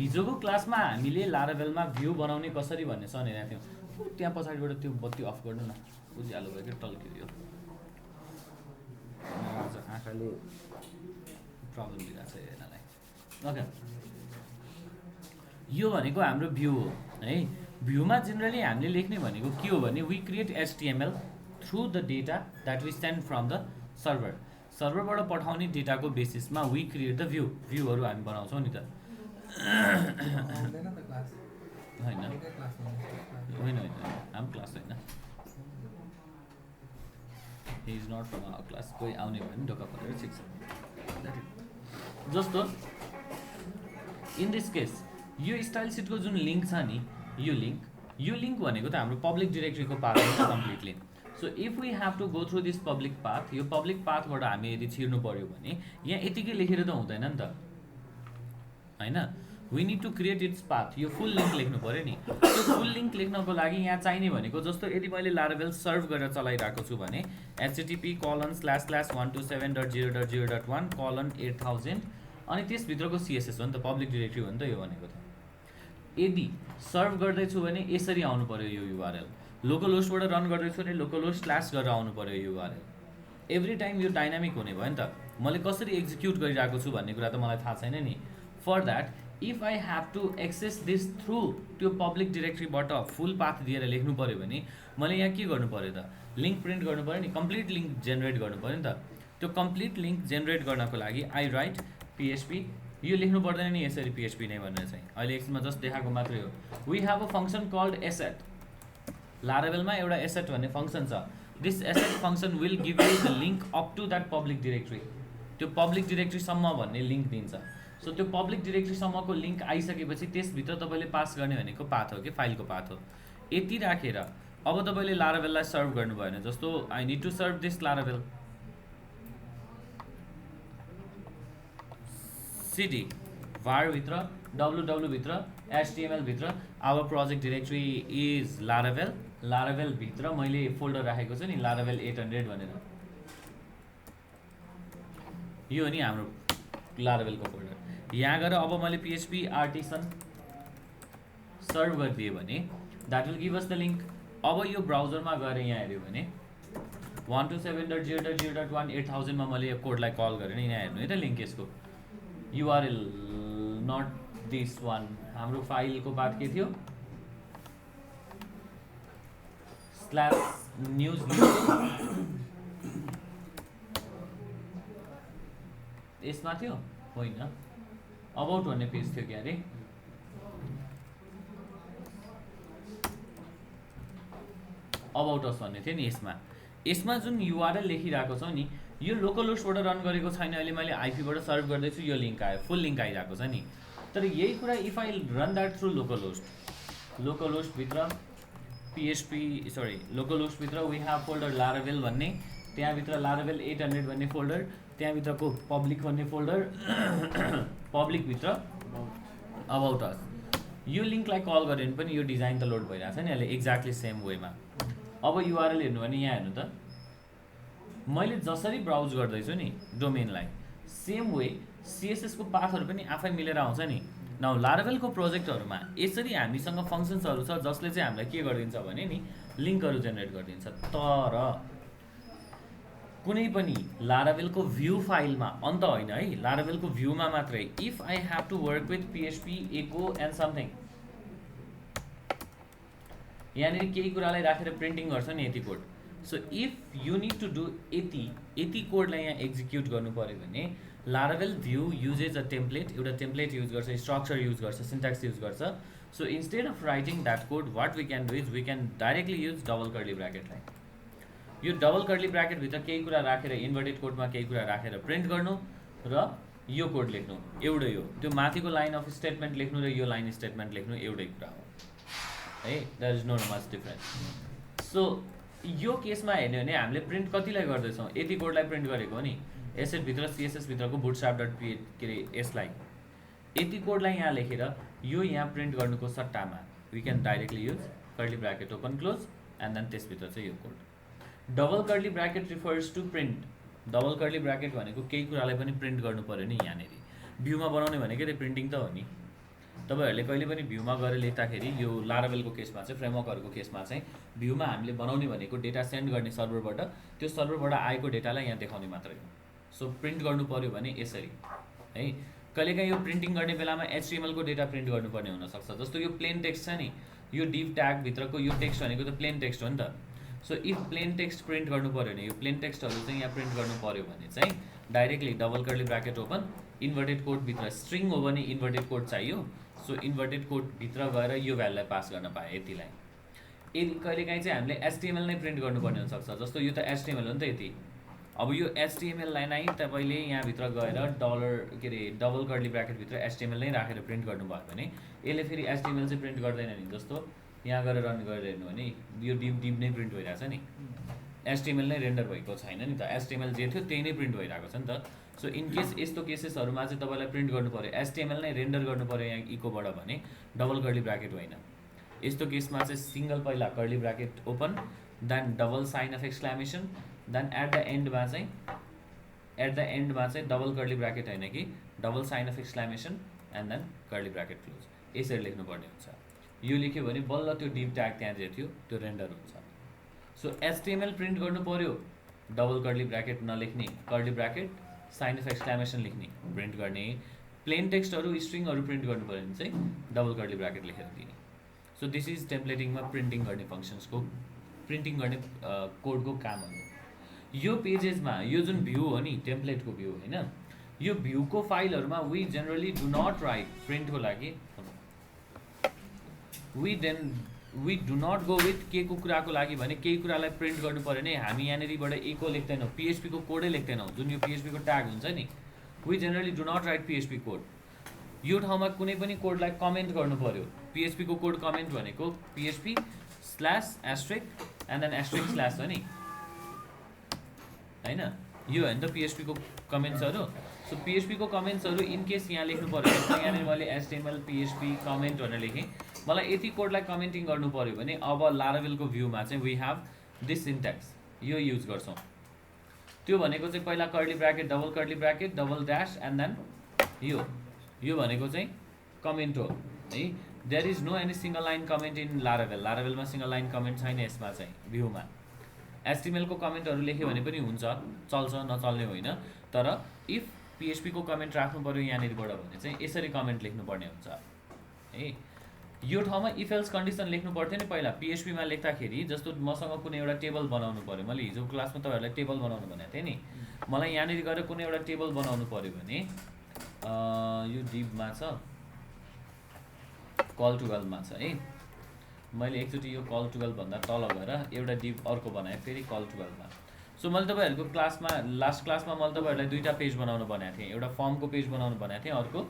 हिजोको क्लासमा हामीले लाराभेलमा भ्यू बनाउने कसरी भन्ने सनेका थियौँ। त्यहाँ पछाडिबाट त्यो बत्ती अफ गर्नु न, उज्यालो भयो कि टल्कियो। आज आँखाले प्रब्लम दिइरहेको छ हेर्नलाई। ओके, यो भनेको हाम्रो भ्यू हो है। भ्यूमा जेनरली हामीले लेख्ने भनेको के हो भने we create HTML through the data that we send from the server. सर्भरबाट पठाउने डेटाको बेसिसमा वी क्रिएट द भ्यू। भ्यूहरू हामी बनाउँछौँ नि त, होइन होइन होइन, हाम्रो क्लास होइन, he is not from our class. कोही आउने भयो भने ढोका खोलेर सिक्छ। जस्तो इन दिस केस यो स्टाइल सिटको जुन लिङ्क छ नि, यो लिङ्क भनेको त हाम्रो पब्लिक डिरेक्टरीको पाथ हो completely. So if we have to go through this public path, यो पब्लिक पाथबाट हामी यदि छिर्नु पऱ्यो भने यहाँ यतिकै लेखेर त हुँदैन नि त, होइन। We need to create its path. यो फुल लिङ्क लेख्नु पऱ्यो नि। त्यो फुल लिङ्क लेख्नको लागि यहाँ चाहिने भनेको जस्तो यदि मैले लाराभेल सर्भ गरेर चलाइरहेको छु भने http://127.0.0.1:8000 अनि त्यसभित्रको सिएसएस हो नि त, पब्लिक डिरेक्टरी हो नि त यो भनेको त। यदि सर्भ गर्दैछु भने यसरी आउनु पऱ्यो यो युआरएल। लोकल होस्टबाट रन गर्दैछु भने लोकल होस्ट स्ल्यास गरेर आउनु पऱ्यो यो युआरएल। एभ्री टाइम यो डाइनामिक हुने भयो नि त। मैले कसरी एक्जिक्युट गरिरहेको छु भन्ने कुरा त मलाई थाहा छैन नि। For that if I have to access this through त्यो पब्लिक डिरेक्टरीबाट फुल पाथ दिएर लेख्नु पऱ्यो भने मैले यहाँ के गर्नु पऱ्यो त, लिङ्क प्रिन्ट गर्नु पऱ्यो नि, कम्प्लिट लिङ्क जेनेरेट गर्नु पऱ्यो नि त। त्यो कम्प्लिट लिङ्क जेनेरेट गर्नको लागि आई राइट पिएचपी, यो लेख्नु पर्दैन नि यसरी पिएचपी नै भनेर चाहिँ, अहिले एकछिनमा जस्ट देखाएको मात्रै हो। We have a function called asset. लाराभेलमा एउटा एसेट भन्ने फङ्सन छ। This asset function will give you the link up to that public directory. त्यो पब्लिक डिरेक्टरीसम्म भन्ने लिङ्क दिन्छ। सो त्यो पब्लिक डिरेक्टरीसम्मको लिङ्क आइसकेपछि त्यसभित्र तपाईँले पास गर्ने भनेको पाथ हो कि फाइलको पाथ हो। यति राखेर अब तपाईँले लाराभेललाई सर्भ गर्नुभयो भने जस्तो I need to serve this Laravel, CD var भित्र ww भित्र html भित्र our project directory is Laravel. Laravel भित्र मैले फोल्डर राखेको छु नि लाराभेल 800 भनेर, यो हो नि हाम्रो लाराभेलको फोल्डर। यहाँ गएर अब मैले php आर्टिसन सर्भ गरिदिएँ भने that will give us the link. अब यो ब्राउजरमा गएर यहाँ हेऱ्यो भने 127.0.0.1:8000 मा मैले यो कोडलाई कल गरेर यहाँ हेर्नु है त लिङ्क यसको युआरएल नट दिस वान। हाम्रो फाइलको पाथ के थियो, /news यसमा थियो, होइन अबाउट भन्ने पेज थियो क्या अरे, अबाउट अस भन्ने थियो नि। यसमा जुन युआरएल लेखिरहेको छ नि यो लोकल होस्टबाट रन गरेको छैन। अहिले मैले आइपीबाट सर्भ गर्दैछु, यो लिङ्क आयो, फुल लिङ्क आइरहेको छ नि। तर यही कुरा if I run that through local होस्टभित्र लोकल होस्टभित्र वी हेभ फोल्डर लाराभेल भन्ने, त्यहाँभित्र लाराभेल 800 भन्ने फोल्डर, त्यहाँभित्रको पब्लिक भन्ने फोल्डर, पब्लिकभित्र अबाउट अस। यो लिङ्कलाई कल गऱ्यो भने पनि यो डिजाइन त लोड भइरहेको छ नि अहिले एक्ज्याक्टली सेम वेमा। अब युआरएल हेर्नु भने यहाँ हेर्नु त, मैले जसरी ब्राउज गर्दैछु नि डोमेनलाई सेम वे सिएसएसको पाथहरू पनि आफै मिलेर आउँछ नि। नाउ लाराभेलको प्रोजेक्टहरूमा यसरी हामीसँग फङ्सन्सहरू छ जसले चाहिँ हामीलाई के गरिदिन्छ भने नि लिङ्कहरू जेनेरेट गरिदिन्छ। तर कुनै पनि लाराभेलको भ्यू फाइलमा अन्त होइन है, लाराभेलको भ्यूमा मात्रै if I have to work with PHP echo and something, यहाँनिर केही कुरालाई राखेर प्रिन्टिङ गर्छ नि यति code. So if you need to do यति कोडलाई यहाँ एक्जिक्युट गर्नु पऱ्यो भने Laravel view uses a template, एउटा टेम्प्लेट युज गर्छ, स्ट्रक्चर युज गर्छ, सिन्ट्याक्स युज गर्छ। So instead of writing that code what we can do is we can directly use double curly ब्राकेटलाई। यो डबल कर्ली ब्राकेटभित्र केही कुरा राखेर इन्भर्टेड कोडमा केही कुरा राखेर प्रिन्ट गर्नु र यो कोड लेख्नु एउटै हो। त्यो माथिको लाइन अफ स्टेटमेन्ट लेख्नु र यो लाइन स्टेटमेन्ट लेख्नु एउटै कुरा हो है, there is no much difference. So यो केसमा हेर्ने भने हामीले प्रिन्ट कतिलाई गर्दैछौँ, यति कोडलाई प्रिन्ट गरेको हो नि एसेटभित्र सिएसएसभित्रको बुटस्ट्र्याप.py के अरे यसलाई, यति कोडलाई यहाँ लेखेर यो यहाँ प्रिन्ट गर्नुको सट्टामा we can directly use curly bracket open close and then त्यसभित्र चाहिँ यो code. Double curly bracket refers to print. Double curly bracket भनेको केही कुरालाई पनि प्रिन्ट गर्नु पऱ्यो नि यहाँनिर। भ्यूमा बनाउने भनेको त्यो प्रिन्टिङ त हो नि। तपाईँहरूले कहिले पनि भ्यूमा गएर लेख्दाखेरि यो लारावेलको केसमा चाहिँ फ्रेमवर्कहरूको केसमा चाहिँ भ्यूमा हामीले बनाउने भनेको डेटा सेन्ड गर्ने सर्भरबाट त्यो सर्भरबाट आएको डेटालाई यहाँ देखाउने मात्रै हो। सो प्रिन्ट गर्नु पऱ्यो भने यसरी है। कहिलेकाहीँ यो प्रिन्टिङ गर्ने बेलामा HTML को डेटा प्रिन्ट गर्नुपर्ने हुनसक्छ। जस्तो यो प्लेन टेक्स्ट छ नि, यो डिभ ट्यागभित्रको यो टेक्स्ट भनेको त प्लेन टेक्स्ट हो नि त। So if plain text print गर्नु पऱ्यो भने यो प्लेन टेक्स्टहरू चाहिँ यहाँ प्रिन्ट गर्नु पऱ्यो भने चाहिँ directly double curly bracket open, inverted कोडभित्र स्ट्रिङ हो भने इन्भर्टेड कोड चाहियो। सो इन्भर्टेड कोडभित्र गएर यो भ्यालुलाई पास गर्न पाएँ यतिलाई। यदि कहिलेकाहीँ चाहिँ हामीले HTML नै प्रिन्ट गर्नुपर्ने हुनसक्छ। जस्तो यो त HTML हो नि त यति। अब यो HTML लाई नै तपाईँले यहाँभित्र गएर डबल कर्ली ब्राकेटभित्र HTML नै राखेर प्रिन्ट गर्नुभयो भने यसले फेरि HTML चाहिँ प्रिन्ट गर्दैन नि। जस्तो यहाँ गएर रन गरेर हेर्नु भने यो डिभ नै प्रिन्ट भइरहेछ नि, HTML नै रेन्डर भएको छैन नि त। HTML जे थियो त्यही नै प्रिन्ट भइरहेको छ नि त। सो इनकेस यस्तो केसेसहरूमा चाहिँ तपाईँलाई प्रिन्ट गर्नु पऱ्यो, HTML नै रेन्डर गर्नु पऱ्यो यहाँ इकोबाट भने डबल कर्ली ब्राकेट होइन। यस्तो केसमा चाहिँ सिङ्गल पहिला curly bracket open, then double sign of exclamation, then at the एन्डमा चाहिँ डबल कर्ली ब्राकेट होइन कि double sign of exclamation and then curly bracket close, यसरी लेख्नुपर्ने हुन्छ। यो लेख्यो भने बल्ल त्यो डिभ ट्याग त्यहाँ जे थियो त्यो रेन्डर हुन्छ। सो HTML प्रिन्ट गर्नु पऱ्यो, डबल कर्ली ब्राकेट नलेख्ने, curly bracket sign of exclamation लेख्ने प्रिन्ट गर्ने। प्लेन टेक्स्टहरू स्ट्रिङहरू प्रिन्ट गर्नु पऱ्यो भने चाहिँ डबल कर्ली ब्राकेट लेखेर दिने। सो दिस इज टेम्प्लेटिङमा प्रिन्टिङ गर्ने फङ्सन्सको, प्रिन्टिङ गर्ने कोडको कामहरू। यो पेजेसमा यो जुन भ्यू हो नि, टेम्प्लेटको भ्यू होइन, यो भ्यूको फाइलहरूमा we generally do not write प्रिन्टको लागि, we do not go with के को कुराको लागि भने केही कुरालाई प्रिन्ट गर्नु पऱ्यो भने हामी यहाँनिरबाट एको लेख्दैनौँ, PHP को कोडै लेख्दैनौँ। जुन यो PHP को ट्याग हुन्छ नि, we generally do not write PHP code. यो ठाउँमा कुनै पनि कोडलाई कमेन्ट गर्नु पऱ्यो। PHP को कोड कमेन्ट भनेको PHP / एन्ड देन / हो नि होइन, यो होइन त PHP को कमेन्ट्सहरू। सो PHP को कमेन्ट्सहरू इनकेस यहाँ लेख्नु पऱ्यो भने यहाँनिर मैले HTML PHP कमेन्ट भनेर लेखेँ, मलाई यति कोडलाई कमेन्टिङ गर्नु पऱ्यो भने अब लारावेलको भ्यूमा चाहिँ वी हेभ दिस सिन्ट्याक्स, यो युज गर्छौँ। त्यो भनेको चाहिँ पहिला curly bracket, double curly bracket, double dash and then यो भनेको चाहिँ कमेन्ट हो है। There is no any single line comment in Laravel. लारावेलमा सिङ्गल लाइन कमेन्ट छैन यसमा चाहिँ भ्यूमा। HTML को कमेन्टहरू लेख्यो भने पनि हुन्छ, चल्छ, नचल्ने होइन। तर इफ PHP को कमेन्ट राख्नु पऱ्यो यहाँनिरबाट भने चाहिँ यसरी कमेन्ट लेख्नुपर्ने हुन्छ है। यो ठाउँमा इफ एल्स कन्डिसन लेख्नु पर्थ्यो नि पहिला PHP मा लेख्दाखेरि। जस्तो मसँग कुनै एउटा टेबल बनाउनु पऱ्यो, मैले हिजो क्लासमा तपाईँहरूलाई टेबल बनाउनु भनेको थिएँ नि, मलाई यहाँनिर गएर कुनै एउटा टेबल बनाउनु पऱ्यो भने यो डिभमा छ, कल टु वेलमा छ है। मैले एकचोटि यो कल टु वेल भन्दा तल गएर एउटा डिभ अर्को बनाएँ फेरि कल टु वेलमा। सो मैले तपाईँहरूको क्लासमा, लास्ट क्लासमा मैले तपाईँहरूलाई दुईवटा पेज बनाउनु भनेको थिएँ, एउटा फर्मको पेज बनाउनु भनेको थिएँ, अर्को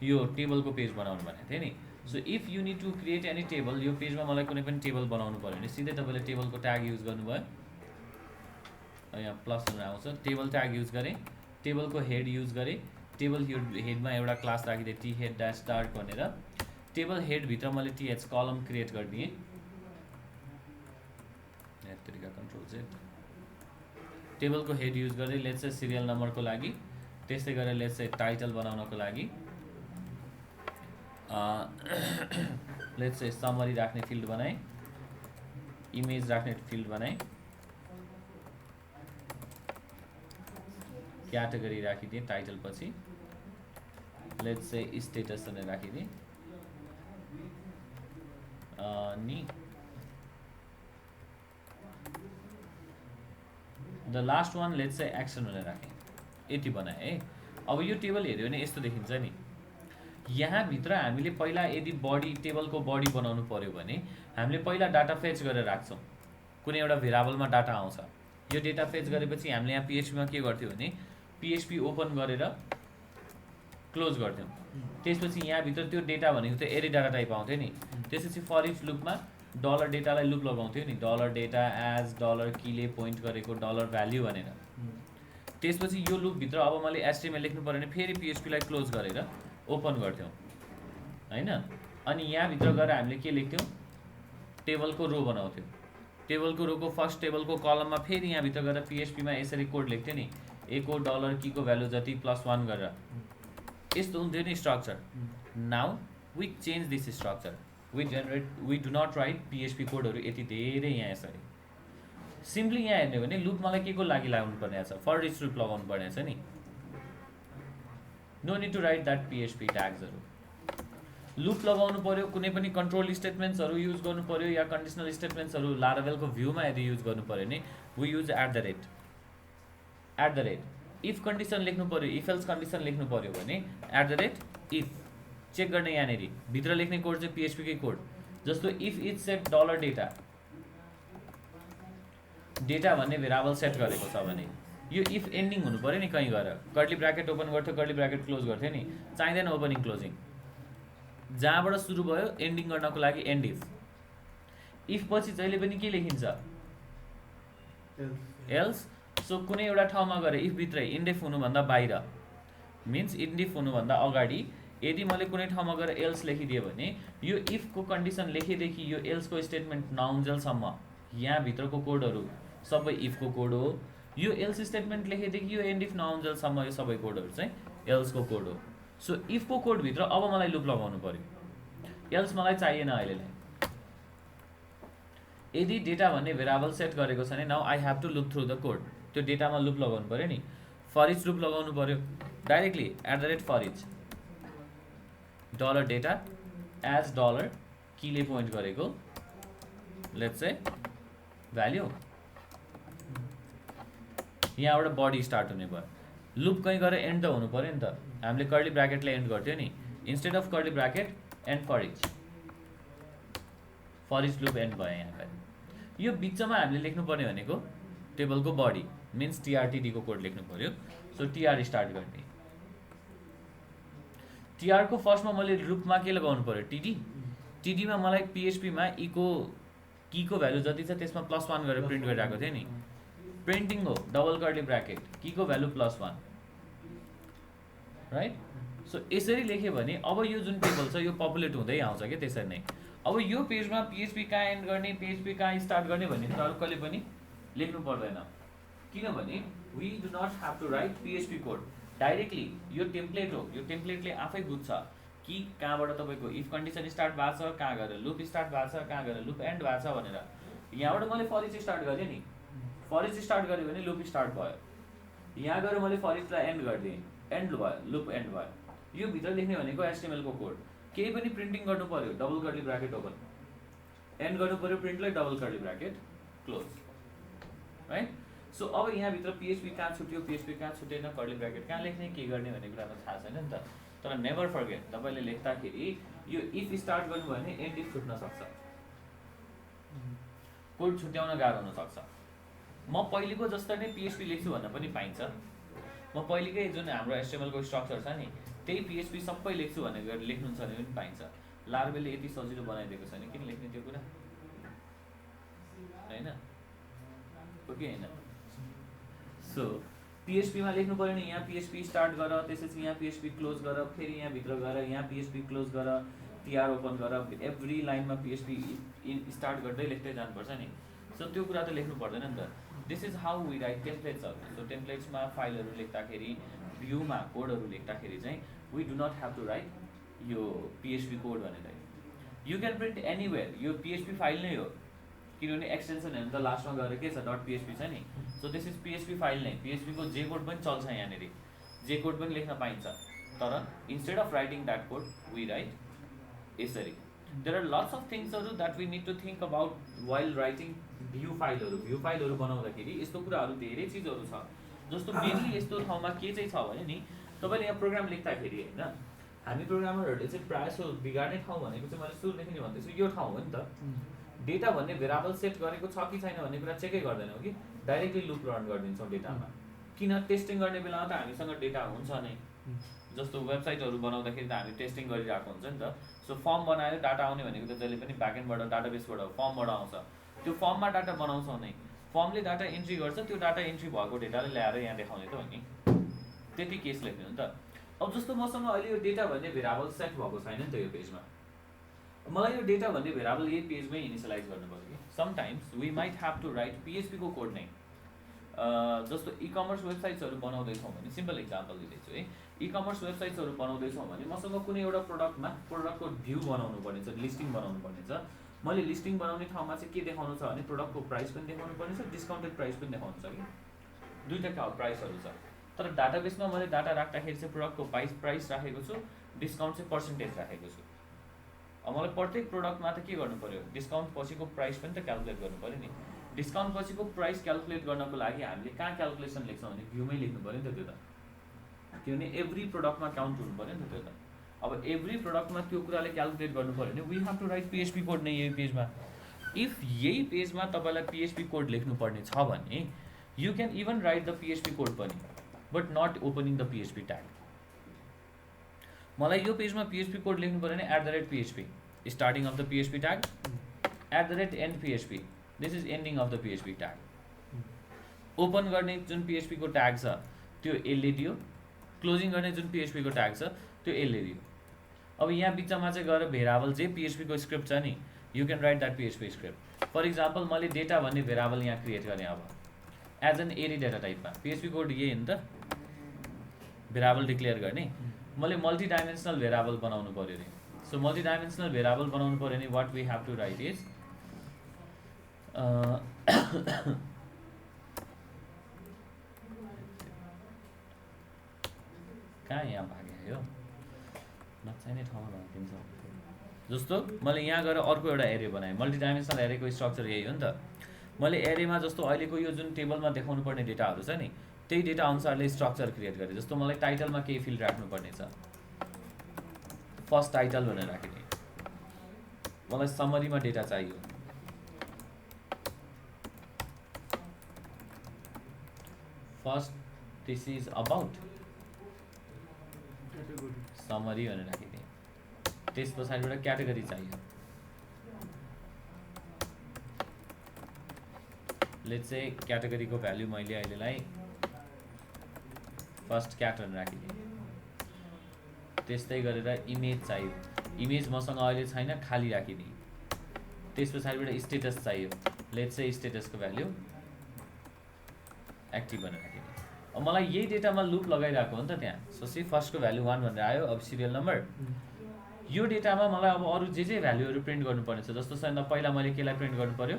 यो टेबलको पेज बनाउनु भनेको थिएँ नि। So if you need to create any table, यो पेजमा मलाई कुनै पनि टेबल बनाउनु पऱ्यो भने सिधै तपाईँले टेबलको ट्याग युज गर्नुभयो, यहाँ प्लस भनेर आउँछ, टेबल ट्याग युज गरेँ, टेबलको हेड युज गरेँ, टेबल हेडमा एउटा क्लास राखिदिएँ THEAD - start भनेर। टेबल हेडभित्र मैले TH कलम क्रिएट गरिदिएँ, तरिका कन्ट्रोल Z। टेबलको हेड युज गरेँ लेट्स चाहिँ सिरियल नम्बरको लागि, त्यस्तै गरेर लेट्स चाहिँ टाइटल बनाउनको लागि लेट्स चाहिँ समरी राख्ने फिल्ड बनाएँ, इमेज राख्ने फिल्ड बनाएँ, क्याटेगोरी राखिदिएँ टाइटल पछि, लेट्स चाहिँ स्टेटस भनेर राखिदिएँ अनि द लास्ट वान लेट्स चाहिँ एक्सन भनेर राखेँ, यति बनाएँ है। अब यो टेबल हेऱ्यो भने यस्तो देखिन्छ नि। यहाँभित्र हामीले पहिला यदि बडी, टेबलको बडी बनाउनु पऱ्यो भने हामीले पहिला डाटा फेच गरेर राख्छौँ, कुनै एउटा भेरिएबलमा डाटा आउँछ। यो डेटा फेच गरेपछि हामीले यहाँ PHP मा के गर्थ्यौँ भने PHP ओपन गरेर क्लोज गर्थ्यौँ। त्यसपछि यहाँभित्र त्यो डेटा भनेको चाहिँ एरे डाटा टाइप आउँथ्यो नि। त्यसपछि फर इफ लुपमा डलर डेटालाई लुप लगाउँथ्यो नि, डलर डेटा एज डलर कीले पोइन्ट गरेको डलर भ्याल्यु भनेर। त्यसपछि यो लुपभित्र अब मैले HTML लेख्नु पऱ्यो भने फेरि PHP लाई क्लोज गरेर ओपन गर्थ्यौँ होइन। अनि यहाँभित्र गएर हामीले के लेख्थ्यौँ, टेबलको रो बनाउँथ्यौँ। टेबलको रोको फर्स्ट टेबलको कलममा फेरि यहाँभित्र गएर PHP मा यसरी कोड लेख्थ्यो नि, एको डलर कीको भ्यालु जति +1 गरेर, यस्तो हुन्थ्यो नि structure. Now we change this structure, we do not write PHP कोडहरू यति धेरै यहाँ यसरी। सिम्पली यहाँ हेर्ने हो भने लुप मलाई के को लागि लगाउनु पर्ने छ, फर इच लुप लगाउनु पर्ने छ नि। No need to write that PHP ट्याग्सहरू। लुप लगाउनु पर्यो, कुनै पनि कन्ट्रोल स्टेटमेन्ट्सहरू युज गर्नु पर्यो या कन्डिसनल स्टेटमेन्ट्सहरू लाराभेलको भ्यूमा यदि युज गर्नु पर्यो भने we use at the rate if condition लेख्नु पर्यो, इफ एल्स कन्डिसन लेख्नु पर्यो भने at the rate if check गर्ने यहाँनिर भित्र लेख्ने कोड चाहिँ पिएचपीकै कोड। जस्तो if it set dollar data, data भन्ने भेरिएबल सेट गरेको छ भने यो इफ एन्डिङ हुनु पर्यो नि, कहीँ गएर कर्ली ब्राकेट ओपन गर्थ्यो कर्ली ब्राकेट क्लोज गर्थ्यो नि, चाहिँदैन ओपनिङ क्लोजिङ। जहाँबाट सुरु भयो एन्डिङ गर्नको लागि एन्ड इफ पछि जहिले पनि के लेखिन्छ एल्स। सो कुनै एउटा ठाउँमा गएर इफ भित्रै इन्डेफ हुनुभन्दा बाहिर मिन्स इन्डेफ हुनुभन्दा अगाडि यदि मैले कुनै ठाउँमा गएर एल्स लेखिदिएँ भने यो इफको कन्डिसन लेखेदेखि यो एल्सको स्टेटमेन्ट नआउन्जेलसम्म यहाँभित्रको कोडहरू सबै इफको कोड हो। यो एल्स स्टेटमेन्ट लेखेदेखि यो एन्ड इफ नआउन्जेलसम्म यो सबै कोडहरू चाहिँ एल्सको कोड हो। सो इफको कोडभित्र अब मलाई लुप लगाउनु पर्यो, एल्स मलाई चाहिएन अहिले नै। यदि डेटा भन्ने भेरिएबल सेट गरेको छ भने now I have to loop through the code, त्यो डेटामा लुप लगाउनु पर्यो नि। फर इच लुप लगाउनु पर्यो directly at the rate for each dollar data as dollar कीले पोइन्ट गरेको लेट्स से भ्याल्यु, यहाँबाट बडी स्टार्ट हुने भयो। लुप कहीँ गएर एन्ड त हुनु पर्यो नि त, हामीले कर्ली ब्राकेटले एन्ड गर्थ्यो नि। Instead of curly bracket end for each loop end भयो यहाँ पनि। यो बिचमा हामीले लेख्नुपर्ने भनेको टेबलको बडी मिन्स टिआरटिडीको कोड लेख्नु पर्यो। सो टिआर स्टार्ट गर्ने, टिआरको फर्स्टमा मैले लुपमा के लगाउनु पर्यो टिडी, टिडीमा मलाई पिएचपीमा ईको कीको भ्यालु जति छ त्यसमा +1 गरेर प्रिन्ट गरिरहेको थियो नि। प्रिन्टिङ हो double curly bracket कीको value +1 right. So यसरी लेख्यो भने अब यो जुन टेबल छ यो पपुलेट हुँदै आउँछ कि त्यसरी नै। अब यो पेजमा पिएचपी कहाँ एन्ड गर्ने पिएचपी कहाँ स्टार्ट गर्ने भन्ने त अरू कहिले पनि लेख्नु पर्दैन, किनभने we do not have to write PHP code directly. यो टेम्प्लेट हो, यो टेम्प्लेटले आफै बुझ्छ कि कहाँबाट तपाईँको इफ कन्डिसन स्टार्ट भएको छ, कहाँ गएर लुप स्टार्ट भएको छ, कहाँ गएर लुप एन्ड भएको छ भनेर। यहाँबाट मैले फर इच स्टार्ट गरेँ नि, फर इच स्टार्ट गरेँ भने लुप स्टार्ट भयो। यहाँ गएर मैले फर इचलाई एन्ड गरिदिएँ, एन्ड भयो, लुप एन्ड भयो। यो भित्र लेख्ने भनेको एचटिएमएलको कोड। केही पनि प्रिन्टिङ गर्नु पर्यो double curly bracket open, end गर्नु पर्यो प्रिन्टलाई double curly bracket close right. So अब यहाँभित्र पिएचपी कहाँ छुट्यो पिएचपी कहाँ छुटेन, कर्ली ब्राकेट कहाँ लेख्ने के गर्ने भन्ने कुरा त थाहा छैन नि त। तर नेभर फर्गेट तपाईँले लेख्दाखेरि यो इफ स्टार्ट गर्नुभयो भने एन्ड इफ छुट्न सक्छ, कोड छुट्याउन गाह्रो हुनसक्छ। म पहिलेको जस्तो नै पिएचपी लेख्छु भन्न पनि पाइन्छ। म पहिलेकै जुन हाम्रो एचटिएमएलको स्ट्रक्चर छ नि त्यही पिएचपी सबै लेख्छु भनेर लेख्नुहुन्छ भने पनि पाइन्छ। लाराभेलले यति सजिलो बनाइदिएको छ नि किन लेख्ने त्यो कुरा होइन हो कि होइन। सो पिएचपीमा लेख्नु पऱ्यो नि, यहाँ पिएचपी स्टार्ट गर, त्यसपछि यहाँ पिएचपी क्लोज गर, फेरि यहाँभित्र गएर यहाँ पिएचपी क्लोज गर, टिआर ओपन गर, एभ्री लाइनमा पिएचपी स्टार्ट गर्दै लेख्दै जानुपर्छ नि। सो त्यो कुरा त लेख्नु पर्दैन नि त। This is how we write टेम्प्लेट्सहरू। सो टेम्प्लेट्समा फाइलहरू लेख्दाखेरि भ्यूमा कोडहरू लेख्दाखेरि चाहिँ we do not have to write यो पिएचपी कोड भनेर। यु क्यान प्रिन्ट एनीवेयर, यो पिएचपी फाइल नै हो किनभने एक्सटेन्सन हेर्नु त लास्टमा गएर के छ .php छ नि। So this is PHP file नै, पिएचपीको जे कोड पनि चल्छ यहाँनिर, जे कोड पनि लेख्न पाइन्छ। तर instead of writing that code we write यसरी। देयर आर लट्स अफ थिङ्सहरू that we need to think about while writing view फाइलहरू बनाउँदाखेरि यस्तो कुराहरू धेरै चिजहरू छ। जस्तो मेनली यस्तो ठाउँमा के चाहिँ छ भने नि तपाईँले यहाँ प्रोग्राम लेख्दाखेरि होइन हामी प्रोग्रामरहरूले चाहिँ प्रायः सो बिगार्ने ठाउँ भनेको चाहिँ मैले सुरु लेख्ने भन्दैछु यो ठाउँ हो नि त। डेटा भन्ने भेरिएबल सेट गरेको छ कि छैन भन्ने कुरा चेकै गर्दैनौँ कि डाइरेक्टली लुप रन गरिदिन्छौँ डेटामा। किन टेस्टिङ गर्ने बेलामा त हामीसँग डेटा हुन्छ नै, जस्तो वेबसाइटहरू बनाउँदाखेरि त हामी टेस्टिङ गरिरहेको हुन्छ नि त। सो फर्म बनायो डाटा आउने भनेको त जहिले पनि ब्याकएन्डबाट डाटाबेसबाट फर्मबाट आउँछ, त्यो फर्ममा डाटा बनाउँछौँ नै, फर्मले डाटा इन्ट्री गर्छ, त्यो डाटा इन्ट्री भएको डेटाले ल्याएर यहाँ देखाउने त हो नि, त्यति केस लेख्ने हो नि त। अब जस्तो मसँग अहिले यो डेटा भन्ने भेरिएबल सेट भएको छैन नि त यो पेजमा, मलाई यो डेटा भन्ने भेरिएबल यही पेजमै इनिसियलाइज गर्नु पर्यो कि sometimes we might have to write पिएचपीको कोड नै। जस्तो e-कमर्स वेबसाइट्सहरू बनाउँदैछौँ भने सिम्पल इक्जाम्पल दिँदैछु है, e-कमर्स वेबसाइट्सहरू बनाउँदैछौँ भने मसँग कुनै एउटा प्रोडक्टको भ्यू बनाउनु पर्ने छ, लिस्टिङ बनाउनु पर्ने छ। मैले लिस्टिङ बनाउने ठाउँमा चाहिँ के देखाउनु छ भने प्रोडक्टको प्राइस पनि देखाउनु पर्ने छ, डिस्काउन्टेड प्राइस पनि देखाउनु छ कि दुईवटा प्राइसहरू छ। तर डाटाबेसमा मैले डाटा राख्दाखेरि चाहिँ प्रोडक्टको प्राइस राखेको छु, डिस्काउन्ट चाहिँ पर्सेन्टेज राखेको छु। अब मलाई प्रत्येक प्रोडक्टमा त के गर्नु पर्यो, डिस्काउन्ट पछिको प्राइस पनि त क्यालकुलेट गर्नु पर्यो नि। डिस्काउन्ट पछिको प्राइस क्यालकुलेट गर्नको लागि हामीले कहाँ क्यालकुलेसन लेख्छौँ भने भ्यूमै लेख्नु पऱ्यो नि त त्यो त, किनभने एभ्री प्रोडक्टमा काउन्ट हुनु पऱ्यो नि त त्यो त। अब एभ्री प्रोडक्टमा त्यो कुराले क्यालकुलेट गर्नु पऱ्यो भने we have to write PHP code नै यही पेजमा। इफ यही पेजमा तपाईँलाई पिएचपी कोड लेख्नुपर्ने छ भने you can even write the PHP code पनि, but not opening the PHP tag. मलाई यो पेजमा पिएचपी कोड लेख्नु पऱ्यो भने @PHP starting of the PHP tag, @end PHP this is ending of the PHP tag. Open गर्ने जुन PHP को ट्याग छ त्यो यसले दियो, क्लोजिङ गर्ने जुन पिएचपी को ट्याग छ त्यो यसले दियो। अब यहाँ बिचमा चाहिँ गएर भेरिएबल जे पिएचपी को स्क्रिप्ट छ नि, you can write that PHP script. For example मैले डेटा भन्ने भेरिएबल यहाँ क्रिएट गरेँ अब एज एन एरी डेटा टाइपमा। पिएचपी कोड यही हो नि त, भेरिएबल डिक्लेयर गर्ने। मैले मल्टी डाइमेन्सनल भेरिएबल बनाउनु पऱ्यो अरे। सो मल्टी डाइमेन्सनल भेरिएबल बनाउनु पऱ्यो भने what we have to write is कहाँ यहाँ भागे यो नचाहिने ठाउँमा भागिदिन्छ। जस्तो मैले यहाँ गएर अर्को एउटा एरे बनाएँ, मल्टी डाइमेन्सनल एरेको स्ट्रक्चर यही हो नि त। मैले एरेमा जस्तो अहिलेको यो जुन टेबलमा देखाउनु पर्ने डेटाहरू छ नि त्यही डेटा अनुसारले स्ट्रक्चर क्रिएट गरेँ। जस्तो मलाई टाइटलमा केही फिल्ड राख्नुपर्ने छ, फर्स्ट टाइटल भनेर राखिदिएँ। मलाई समरीमा डेटा चाहियो, first this is about summary भनेर राखिदिएँ। त्यस पछाडिबाट क्याटेगोरी चाहियो, लेट्स से क्याटेगोरीको भ्याल्यु मैले अहिलेलाई फर्स्ट क्याट भनेर राखिदिएँ। त्यस्तै गरेर इमेज चाहियो, इमेज मसँग अहिले छैन खाली राखिदिएँ। त्यस पछाडिबाट स्टेटस चाहियो, लेट्स से स्टेटसको भ्याल्यु एक्टिभ भनेर राखिदिएँ। अब मलाई यही डेटामा लुप लगाइरहेको हो नि त त्यहाँ। सो सी फर्स्टको भ्याल्यु 1 भनेर आयो। अब सिरियल नम्बर, यो डेटामा मलाई अब अरू जे भ्याल्युहरू प्रिन्ट गर्नुपर्ने छ। जस्तो छैन पहिला मैले केलाई प्रिन्ट गर्नु पर्यो,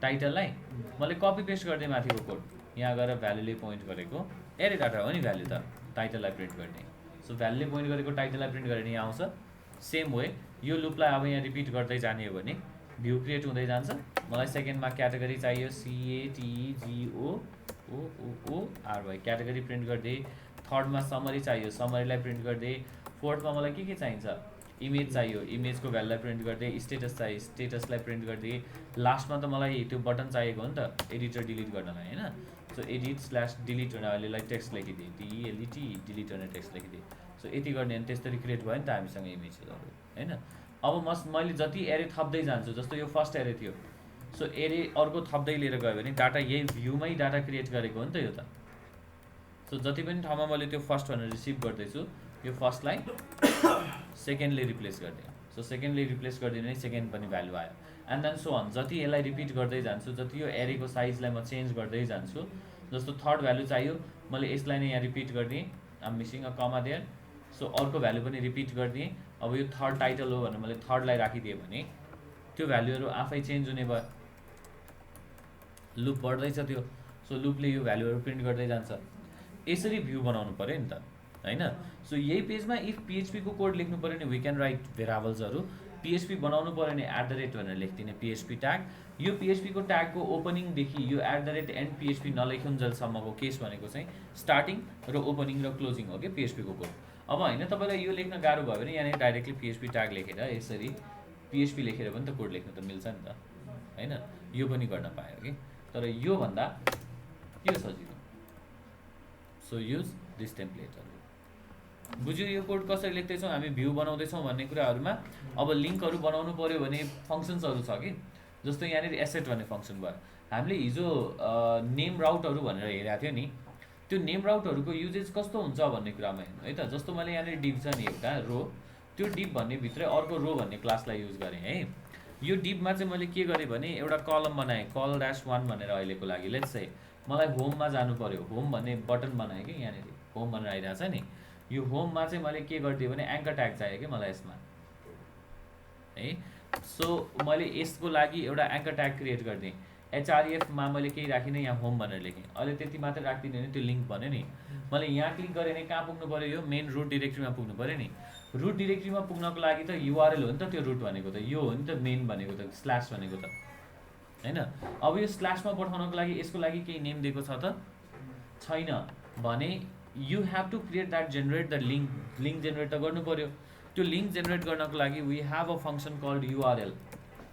टाइटललाई मैले कपी पेस्ट गरिदिएँ माथिको कोड, यहाँ गएर भ्याल्युले पोइन्ट गरेको एरे डाटा हो नि भ्याल्यु त, टाइटललाई प्रिन्ट गर्ने। सो भ्याल्युले पोइन्ट गरेको टाइटललाई प्रिन्ट गरेर यहाँ आउँछ। सेम वे यो लुपलाई अब यहाँ रिपिट गर्दै जाने हो भने भ्यू क्रिएट हुँदै जान्छ। मलाई सेकेन्डमा क्याटेगोरी चाहियो, CATEGORY क्याटेगोरी प्रिन्ट गरिदिएँ। थर्डमा समरी चाहियो, समरीलाई प्रिन्ट गरिदिएँ। फोर्थमा मलाई के चाहिन्छ, इमेज चाहियो, इमेजको भ्यालुलाई प्रिन्ट गरिदिएँ। स्टेटस चाहियो, स्टेटसलाई प्रिन्ट गरिदिएँ। लास्टमा त मलाई त्यो बटन चाहिएको हो नि त एडिटर डिलिट गर्नलाई होइन। सो edit/delete भनेर अहिलेलाई टेक्स्ट लेखिदिएँ, DELET डिलिट भनेर टेक्स्ट लेखिदिएँ। सो यति गर्ने अनि त्यसरी क्रिएट भयो नि त हामीसँग इमेजहरू होइन। अब मैले जति एरे थप्दै जान्छु, जस्तो यो फर्स्ट एरे थियो, सो एरे अर्को थप्दै लिएर गयो भने डाटा यही भ्यूमै डाटा क्रिएट गरेको हो नि त यो त। सो जति पनि ठाउँमा मैले त्यो फर्स्ट भनेर रिसिभ गर्दैछु, यो फर्स्टलाई सेकेन्डले रिप्लेस गरिदिएँ। सो सेकेन्डले रिप्लेस गरिदिने नै सेकेन्ड पनि भ्यालु आयो। एन्ड देन सो अन, जति यसलाई रिपिट गर्दै जान्छु, जति यो एरेको साइजलाई म चेन्ज गर्दै जान्छु। जस्तो थर्ड भ्यालु चाहियो, मैले यसलाई नै यहाँ रिपिट गरिदिएँ, am missing a comma there. So अर्को भ्यालु पनि रिपिट गरिदिएँ। अब यो थर्ड टाइटल हो भनेर मैले थर्डलाई राखिदिएँ भने त्यो भ्यालुहरू आफै चेन्ज हुने भयो, लुप बढ्दैछ त्यो। सो लुपले यो भ्यालुहरू प्रिन्ट गर्दै जान्छ। यसरी भ्यू बनाउनु पऱ्यो नि त होइन। सो यही पेजमा इफ पिएचपी को कोड लेख्नु पऱ्यो भने वी क्यान राइट भेरिएबल्सहरू। पिएचपी बनाउनु पऱ्यो भने @ भनेर लेखिदिने पिएचपी ट्याग। यो पिएचपी को ट्यागको ओपनिङदेखि यो @end PHP नलेखुन्जेलसम्मको केस भनेको चाहिँ स्टार्टिङ र ओपनिङ र क्लोजिङ हो कि पिएचपी को कोड। अब होइन तपाईँलाई यो लेख्न गाह्रो भयो भने यहाँनिर डाइरेक्टली पिएचपी ट्याग लेखेर यसरी पिएचपी लेखेर पनि त कोड लेख्न त मिल्छ नि त होइन। यो पनि गर्न पायो कि, तर योभन्दा यो सजिलो। सो युज दिस टेम्प्लेटहरू। बुझ्यो यो कोड कसरी लेख्दैछौँ हामी, भ्यू बनाउँदैछौँ भन्ने कुराहरूमा। अब लिङ्कहरू बनाउनु पऱ्यो भने फङ्सन्सहरू छ कि, जस्तो यहाँनिर एसेट भन्ने फङ्सन भयो। हामीले हिजो नेम राउटहरू भनेर हेरेको थियो नि, त्यो नेम राउटहरूको युजेज कस्तो हुन्छ भन्ने कुरामा हेर्नु है त। जस्तो मैले यहाँनिर डिभ छ नि एउटा रो, त्यो डिभ भन्ने भित्रै अर्को रो भन्ने क्लासलाई युज गरेँ है। यो डिपमा चाहिँ मैले के गरेँ भने एउटा कलम बनाएँ, कल ड्यास 1 भनेर अहिलेको लागि। लेट्स से मलाई होममा जानु पर्यो, होम भन्ने बटन बनाएँ कि यहाँनिर होम भनेर आइरहेको छ नि। यो होममा चाहिँ मैले के गरिदिएँ भने एङ्कर ट्याग चाहियो कि मलाई यसमा है। सो मैले यसको लागि एउटा एङ्कर ट्याग क्रिएट गरिदिएँ। एचआरएफमा मैले केही राखिनँ, यहाँ होम भनेर लेखेँ। अहिले त्यति मात्रै राखिदिने भने त्यो लिङ्क भन्यो नि। मैले यहाँ क्लिक गरेँ भने कहाँ पुग्नु पऱ्यो, यो मेन रुट डिरेक्ट्रीमा पुग्नु पऱ्यो नि। रुट डिरेक्ट्रीमा पुग्नको लागि त युआरएल हो नि त, त्यो रुट भनेको त यो हो नि त, मेन भनेको त स्ल्यास भनेको त हैन। अब यो स्ल्यासमा पठाउनको लागि यसको लागि केही नेम दिएको छ त छैन भने you have to create that generate the link. Link generate त गर्नु पऱ्यो। त्यो लिङ्क जेनेरेट गर्नको लागि we have a function called URL.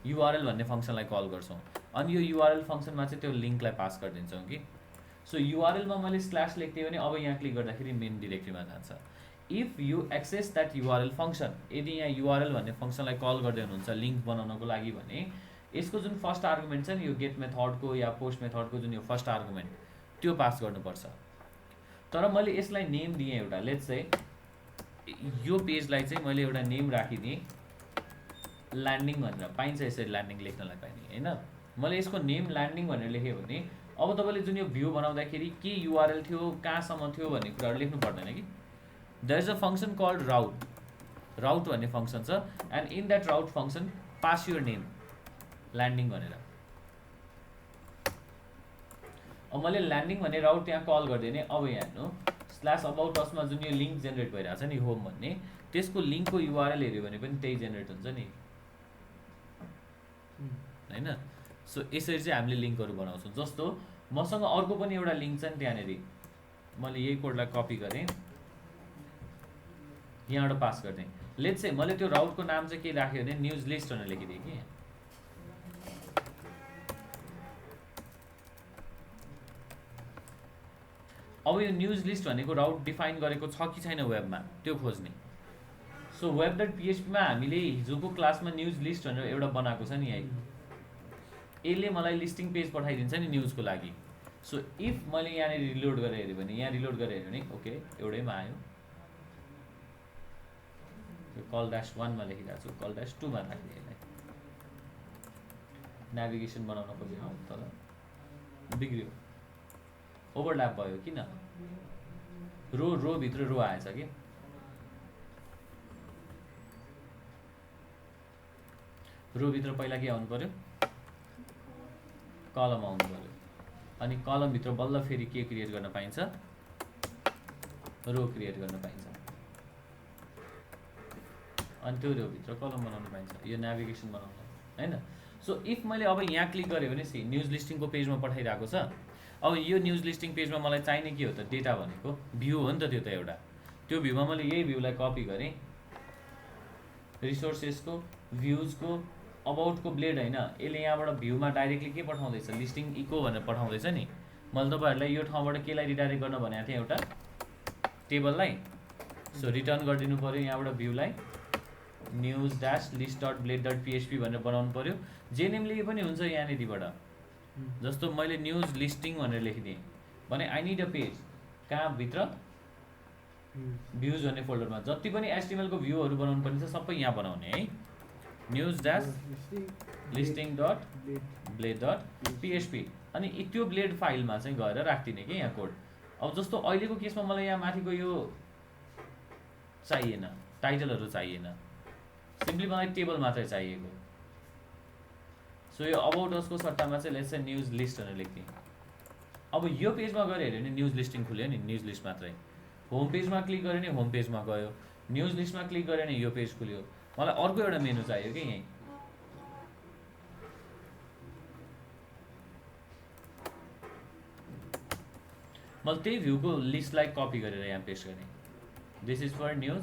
URL भन्ने फङ्सनलाई कल गर्छौँ अनि यो युआरएल फङ्सनमा चाहिँ त्यो लिङ्कलाई पास गरिदिन्छौँ कि। सो युआरएलमा मैले स्ल्यास लेख्थेँ भने अब यहाँ क्लिक गर्दाखेरि मेन डिरेक्ट्रीमा जान्छ। If you access that URL function, यदि यहाँ युआरएल भन्ने फङ्सनलाई कल गर्दै हुनुहुन्छ लिङ्क बनाउनको लागि भने यसको जुन फर्स्ट आर्गुमेन्ट छ नि, यो गेट मेथडको या पोस्ट मेथडको जुन यो फर्स्ट आर्गुमेन्ट त्यो पास गर्नुपर्छ। तर मैले यसलाई नेम दिएँ एउटा, लेट्स चाहिँ यो पेजलाई चाहिँ मैले एउटा नेम राखिदिएँ ल्यान्डिङ भनेर। पाइन्छ यसरी ल्यान्डिङ लेख्नलाई पनि होइन। मैले यसको नेम ल्यान्डिङ भनेर लेखेँ भने अब तपाईँले जुन यो भ्यू बनाउँदाखेरि के युआरएल थियो, कहाँसम्म थियो भन्ने कुराहरू लेख्नु पर्दैन कि। There is a function called route, route भन्ने फङ्सन छ and in that route function pass your name landing भनेर। अब मैले ल्यान्डिङ भन्ने राउट त्यहाँ कल गरिदिएँ नि। अब यहाँ हेर्नु स्ल्यास अबाउट असमा जुन यो लिङ्क जेनेरेट भइरहेको छ नि होम भन्ने, त्यसको लिङ्कको युआरएल हेऱ्यो भने पनि त्यही जेनेरेट हुन्छ नि होइन। सो यसरी चाहिँ हामीले लिङ्कहरू बनाउँछौँ। जस्तो मसँग अर्को पनि एउटा लिङ्क छ नि त्यहाँनिर, मैले यही कोडलाई कपी गरेँ यहाँबाट पास गरिदिएँ। लेट्स चाहिँ मैले त्यो राउटको नाम चाहिँ के राख्यो भने न्युज लिस्ट भनेर लेखिदिएँ कि। अब यो न्युज लिस्ट भनेको राउट डिफाइन गरेको छ कि छैन वेबमा त्यो खोज्ने। सो वेब डट पिएचपीमा हामीले हिजोको क्लासमा न्युज लिस्ट भनेर एउटा बनाएको छ नि है, यसले मलाई लिस्टिङ पेज पठाइदिन्छ नि न्युजको लागि। सो इफ मैले यहाँनिर रिलोड गरेर हेऱ्यो भने, यहाँ रिलोड गरेर हेऱ्यो भने ओके एउटैमा आयो। यो कल ड्यास 1मा लेखिरहेको छु, कल ड्यास 2मा राखिदिएँ यसलाई। नेभिगेसन बनाउन खोजेँ तर बिग्रियो, ओभरल्याप भयो किन, रो भित्र रो आएछ कि। रो भित्र पहिला के आउनु पर्यो, कलम आउनु पर्यो अनि कलमभित्र बल्ल फेरि के क्रिएट गर्न पाइन्छ, रो क्रिएट गर्न पाइन्छ अनि त्यो रोभित्र कलम बनाउन पाइन्छ। यो नेभिगेसन बनाउन हैन। सो इफ मैले अब यहाँ क्लिक गरेँ भने सी न्युज लिस्टिङको पेजमा पठाइरहेको छ। अब यो न्युज लिस्टिङ पेजमा मलाई चाहिने के हो त, डेटा भनेको भ्यू हो नि त, त्यो त एउटा। त्यो भ्यूमा मैले यही भ्यूलाई कपी गरेँ, रिसोर्सेसको भ्युजको अबाउटको ब्लेड होइन, यसले यहाँबाट भ्यूमा डाइरेक्टली के पठाउँदैछ, लिस्टिङ इको भनेर पठाउँदैछ नि। मैले तपाईँहरूलाई यो ठाउँबाट केलाई रिडाइरेक्ट गर्न भनेको थिएँ, एउटा टेबललाई। सो रिटर्न गरिदिनु पऱ्यो यहाँबाट भ्यूलाई news dash list dot blade dot PHP भनेर बनाउनु पऱ्यो। जे नेमले पनि हुन्छ यहाँनिरबाट। जस्तो मैले न्युज लिस्टिङ भनेर लेखिदिएँ भने आई निड अ पेज, कहाँ भित्र भ्युज भन्ने फोल्डरमा जति पनि एचटिएमएलको भ्यूहरू बनाउनु पर्ने छ सबै यहाँ बनाउने है। News dash listing dot blade dot PHP अनि त्यो ब्लेड फाइलमा चाहिँ गएर राखिदिने कि यहाँ कोड। अब जस्तो अहिलेको केसमा मलाई यहाँ माथिको यो चाहिएन, टाइटलहरू चाहिएन, सिम्पली मलाई टेबल मात्रै चाहिएको। सो यो अबाउट असको सट्टामा चाहिँ लेट्स से न्युज लिस्ट भनेर लेख्थेँ। अब यो पेजमा गएर हेऱ्यो भने न्युज लिस्टिङ खुल्यो नि, न्युज लिस्ट मात्रै। होम पेजमा क्लिक गऱ्यो भने होम पेजमा गयो, न्युज लिस्टमा क्लिक गऱ्यो भने यो पेज खुल्यो। मलाई अर्को एउटा मेनु चाहियो कि यहीँ, मैले त्यही भ्यूको लिस्टलाई कपी गरेर यहाँ पेस्ट गरेँ। This is for news,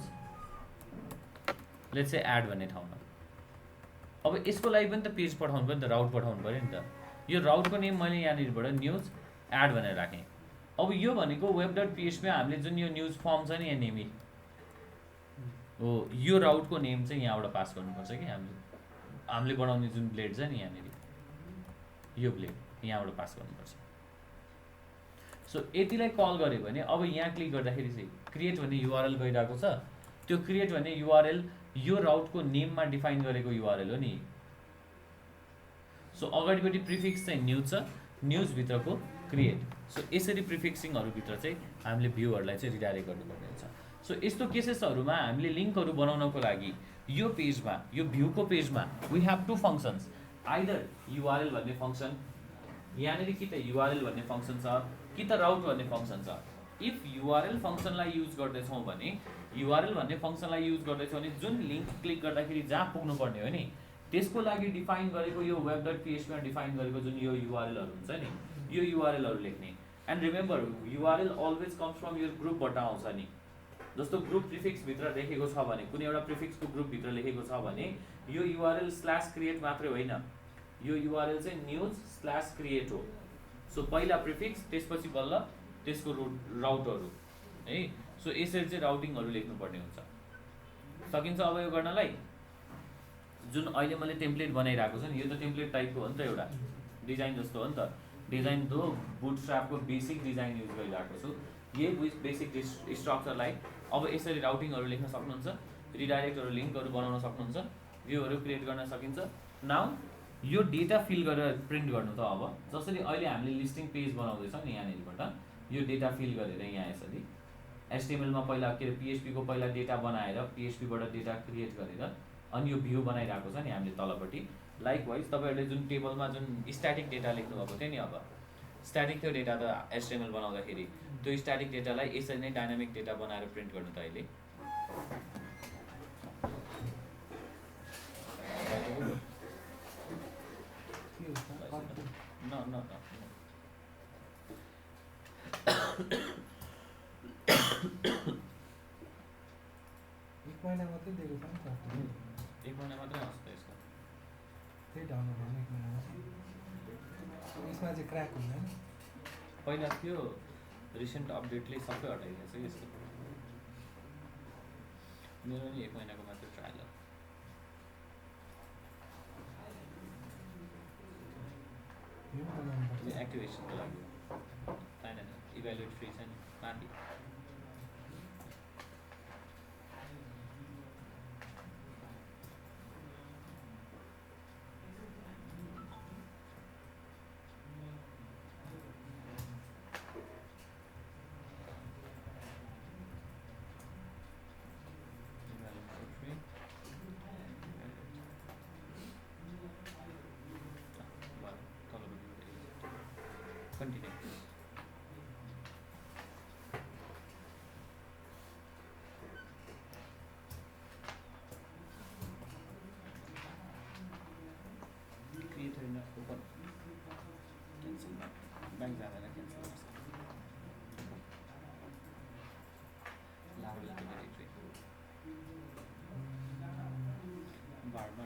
let's say add भन्ने ठाउँमा। अब यसको लागि पनि त पेज पठाउनु पऱ्यो नि त, राउट पठाउनु पऱ्यो नि त। यो राउटको नेम मैले यहाँनिरबाट न्युज एड भनेर राखेँ। अब यो भनेको वेब डट पिएचपीमा हामीले जुन यो न्युज फर्म छ नि यहाँ नेमी हो, यो राउटको नेम चाहिँ यहाँबाट पास गर्नुपर्छ कि हामीले बनाउने जुन ब्लेड छ नि यहाँनिर, यो ब्लेड यहाँबाट पास गर्नुपर्छ। सो यतिलाई कल गऱ्यो भने अब यहाँ क्लिक गर्दाखेरि चाहिँ क्रिएट भन्ने युआरएल गइरहेको छ। त्यो क्रिएट भन्ने युआरएल यो राउटको नेममा डिफाइन गरेको युआरएल हो नि। सो अगाडिपट्टि प्रिफिक्स चाहिँ न्युज छ, न्युजभित्रको क्रिएट। सो यसरी प्रिफिक्सिङहरूभित्र चाहिँ हामीले भ्यूहरूलाई चाहिँ रिडाइरेक्ट गर्नुपर्ने हुन्छ। सो यस्तो केसेसहरूमा हामीले लिङ्कहरू बनाउनको लागि यो पेजमा, यो भ्यूको पेजमा we have two functions, either URL भन्ने फङ्सन, यहाँनिर कि त युआरएल भन्ने फङ्सन छ कि त राउट भन्ने फङ्सन छ। इफ युआरएल फङ्सनलाई युज गर्दैछौँ भने, युआरएल भन्ने फङ्सनलाई युज गर्दैछौँ भने जुन लिङ्क क्लिक गर्दाखेरि जहाँ पुग्नुपर्ने हो नि त्यसको लागि डिफाइन गरेको यो वेब डट पिएचपीमा डिफाइन गरेको जुन यो युआरएलहरू हुन्छ नि, यो युआरएलहरू लेख्ने। And remember URL always comes from यो ग्रुपबाट आउँछ नि। जस्तो ग्रुप प्रिफिक्सभित्र लेखेको छ भने, कुनै एउटा प्रिफिक्सको ग्रुपभित्र लेखेको छ भने यो युआरएल स्ल्यास क्रिएट मात्रै होइन, यो युआरएल चाहिँ न्युज स्ल्यास क्रिएट हो। सो पहिला प्रिफिक्स, त्यसपछि बल्ल त्यसको राउटहरू है। सो यसरी चाहिँ राउटिङहरू लेख्नुपर्ने हुन्छ। सकिन्छ अब यो गर्नलाई? जुन अहिले मैले टेम्प्लेट बनाइरहेको छु नि, यो त टेम्प्लेट टाइपको हो नि त, एउटा डिजाइन जस्तो हो नि त। डिजाइन तो बुटस्ट्र्यापको बेसिक डिजाइन युज गरिरहेको छु। यही बेसिक स्ट्रक्चरलाई अब यसरी राउटिङहरू लेख्न सक्नुहुन्छ, रिडाइरेक्टहरू लिङ्कहरू बनाउन सक्नुहुन्छ, भ्यूहरू क्रिएट गर्न सकिन्छ। नाउ यो डेटा फिल गरेर प्रिन्ट गर्नु त अब जसरी अहिले हामीले लिस्टिङ पेज बनाउँदैछौँ नि, यहाँनिरबाट यो डेटा फिल गरेर यहाँ यसरी एचटीएमएलमा पहिला के अरे पीएचपीको पहिला डेटा बनाएर पीएचपीबाट डेटा क्रिएट गरेर अनि यो भ्यू बनाइरहेको छ नि हामीले तलपट्टि। लाइकवाइज तपाईँहरूले जुन टेबलमा जुन स्ट्याटिक डेटा लेख्नुभएको थियो नि, अब स्ट्याटिक थियो डेटा त एचटीएमएल बनाउँदाखेरि, त्यो स्ट्याटिक डेटालाई यसरी नै डाइनामिक डेटा बनाएर प्रिन्ट गर्नु त अहिले। एक महिना मात्रै दिएको छ नि त। एक महिना मात्रै आउँछ त यसको। त्यही ढङ्ग भन्नु एक महिना मात्रै। यसमा चाहिँ क्र्याक हुँदैन। पहिला थियो, रिसेन्ट अपडेटले सबै हटाइदिएछ यसको। मेरो नि एक महिनाको मात्रै ट्रायल हो। एक्टिभेसनको लागि होइन, इभ्यालुएट फ्री छ नि माथि। Continue. Create enough open. Cancel. Bank जाँदैन cancel. Larval directory. बारमा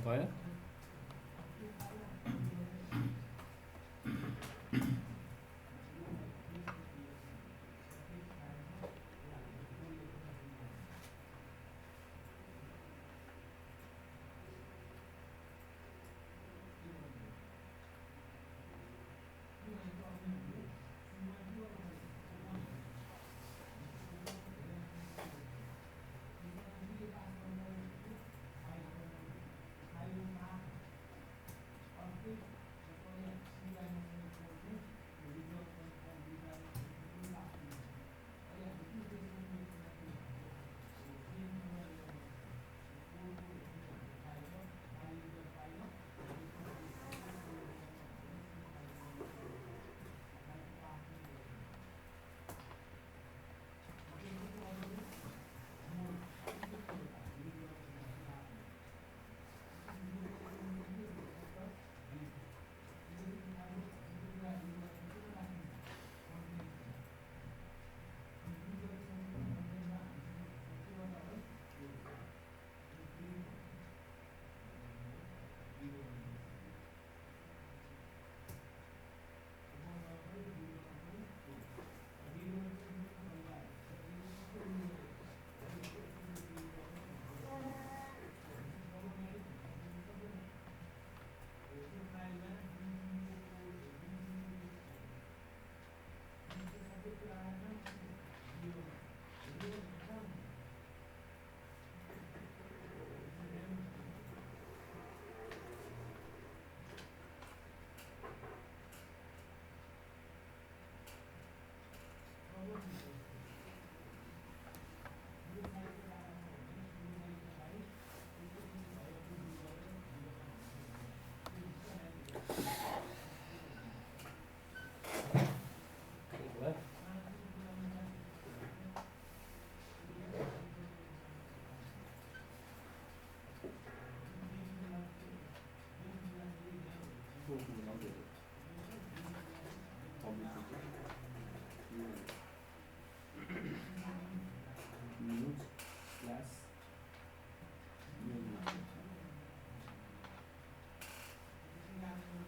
भयो।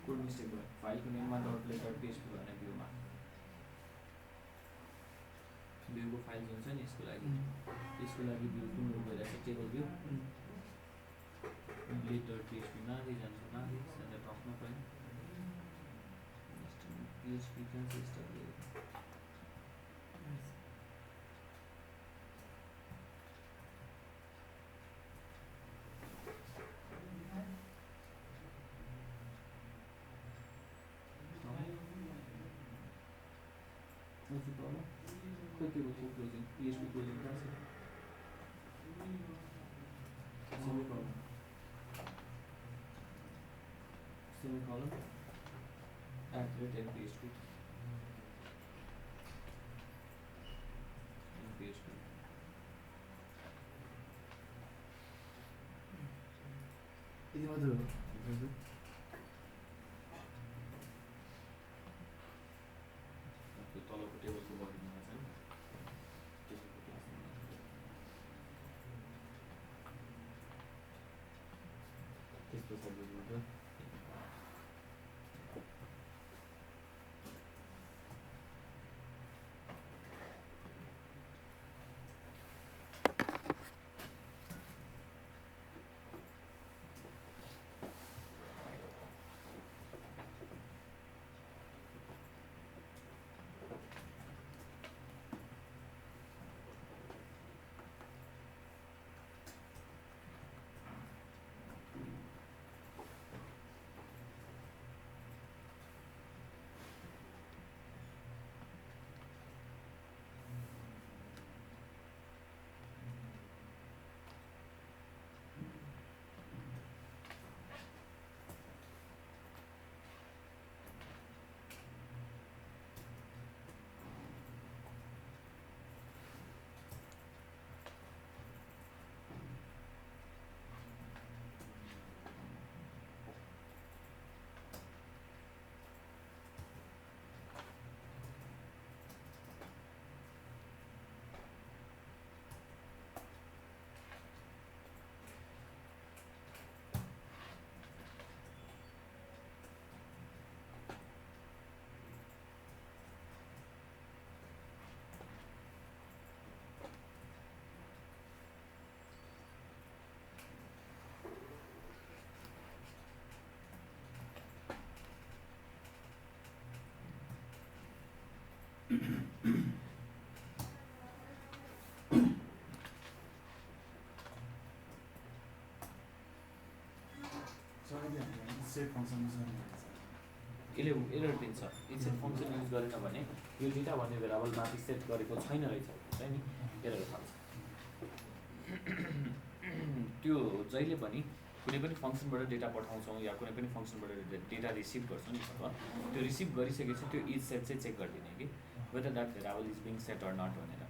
कोड मिस्टेक भयो फाइलको नेममा डटले डट पेस्ट भयो भने भ्यूमा भ्यूको फाइल हुन्छ नि यसको लागि भ्यू कुन हो भइरहेको छ टेबल भ्यू ले डट पेस्ट माथि जान्छ माथि सेन्टर टपमा पनि PHP translator What's the problem? Click it before closing. PHP closing process. Semicolon. Semicolon. Accurate and PHP. And PHP. यति मात्र हो तलको टेबलको बडीमा चाहिँ त्यसको क्लासमा त्यस्तो सब्जेक्ट हुन्छ सेट फङ्सनमा यसले एरर दिन्छ इट्स फङ्सन युज गरेन भने यो डेटा भन्ने भेरिएबल माथि सेट गरेको छैन रहेछ हुन्छ नि एरर फाल्छ त्यो जहिले पनि कुनै पनि फङ्सनबाट डेटा पठाउँछौँ या कुनै पनि फङ्सनबाट डेटा रिसिभ गर्छौँ नि अब त्यो रिसिभ गरिसकेपछि त्यो इज सेट चाहिँ चेक गरिदिने कि whether that variable is being set or not भनेर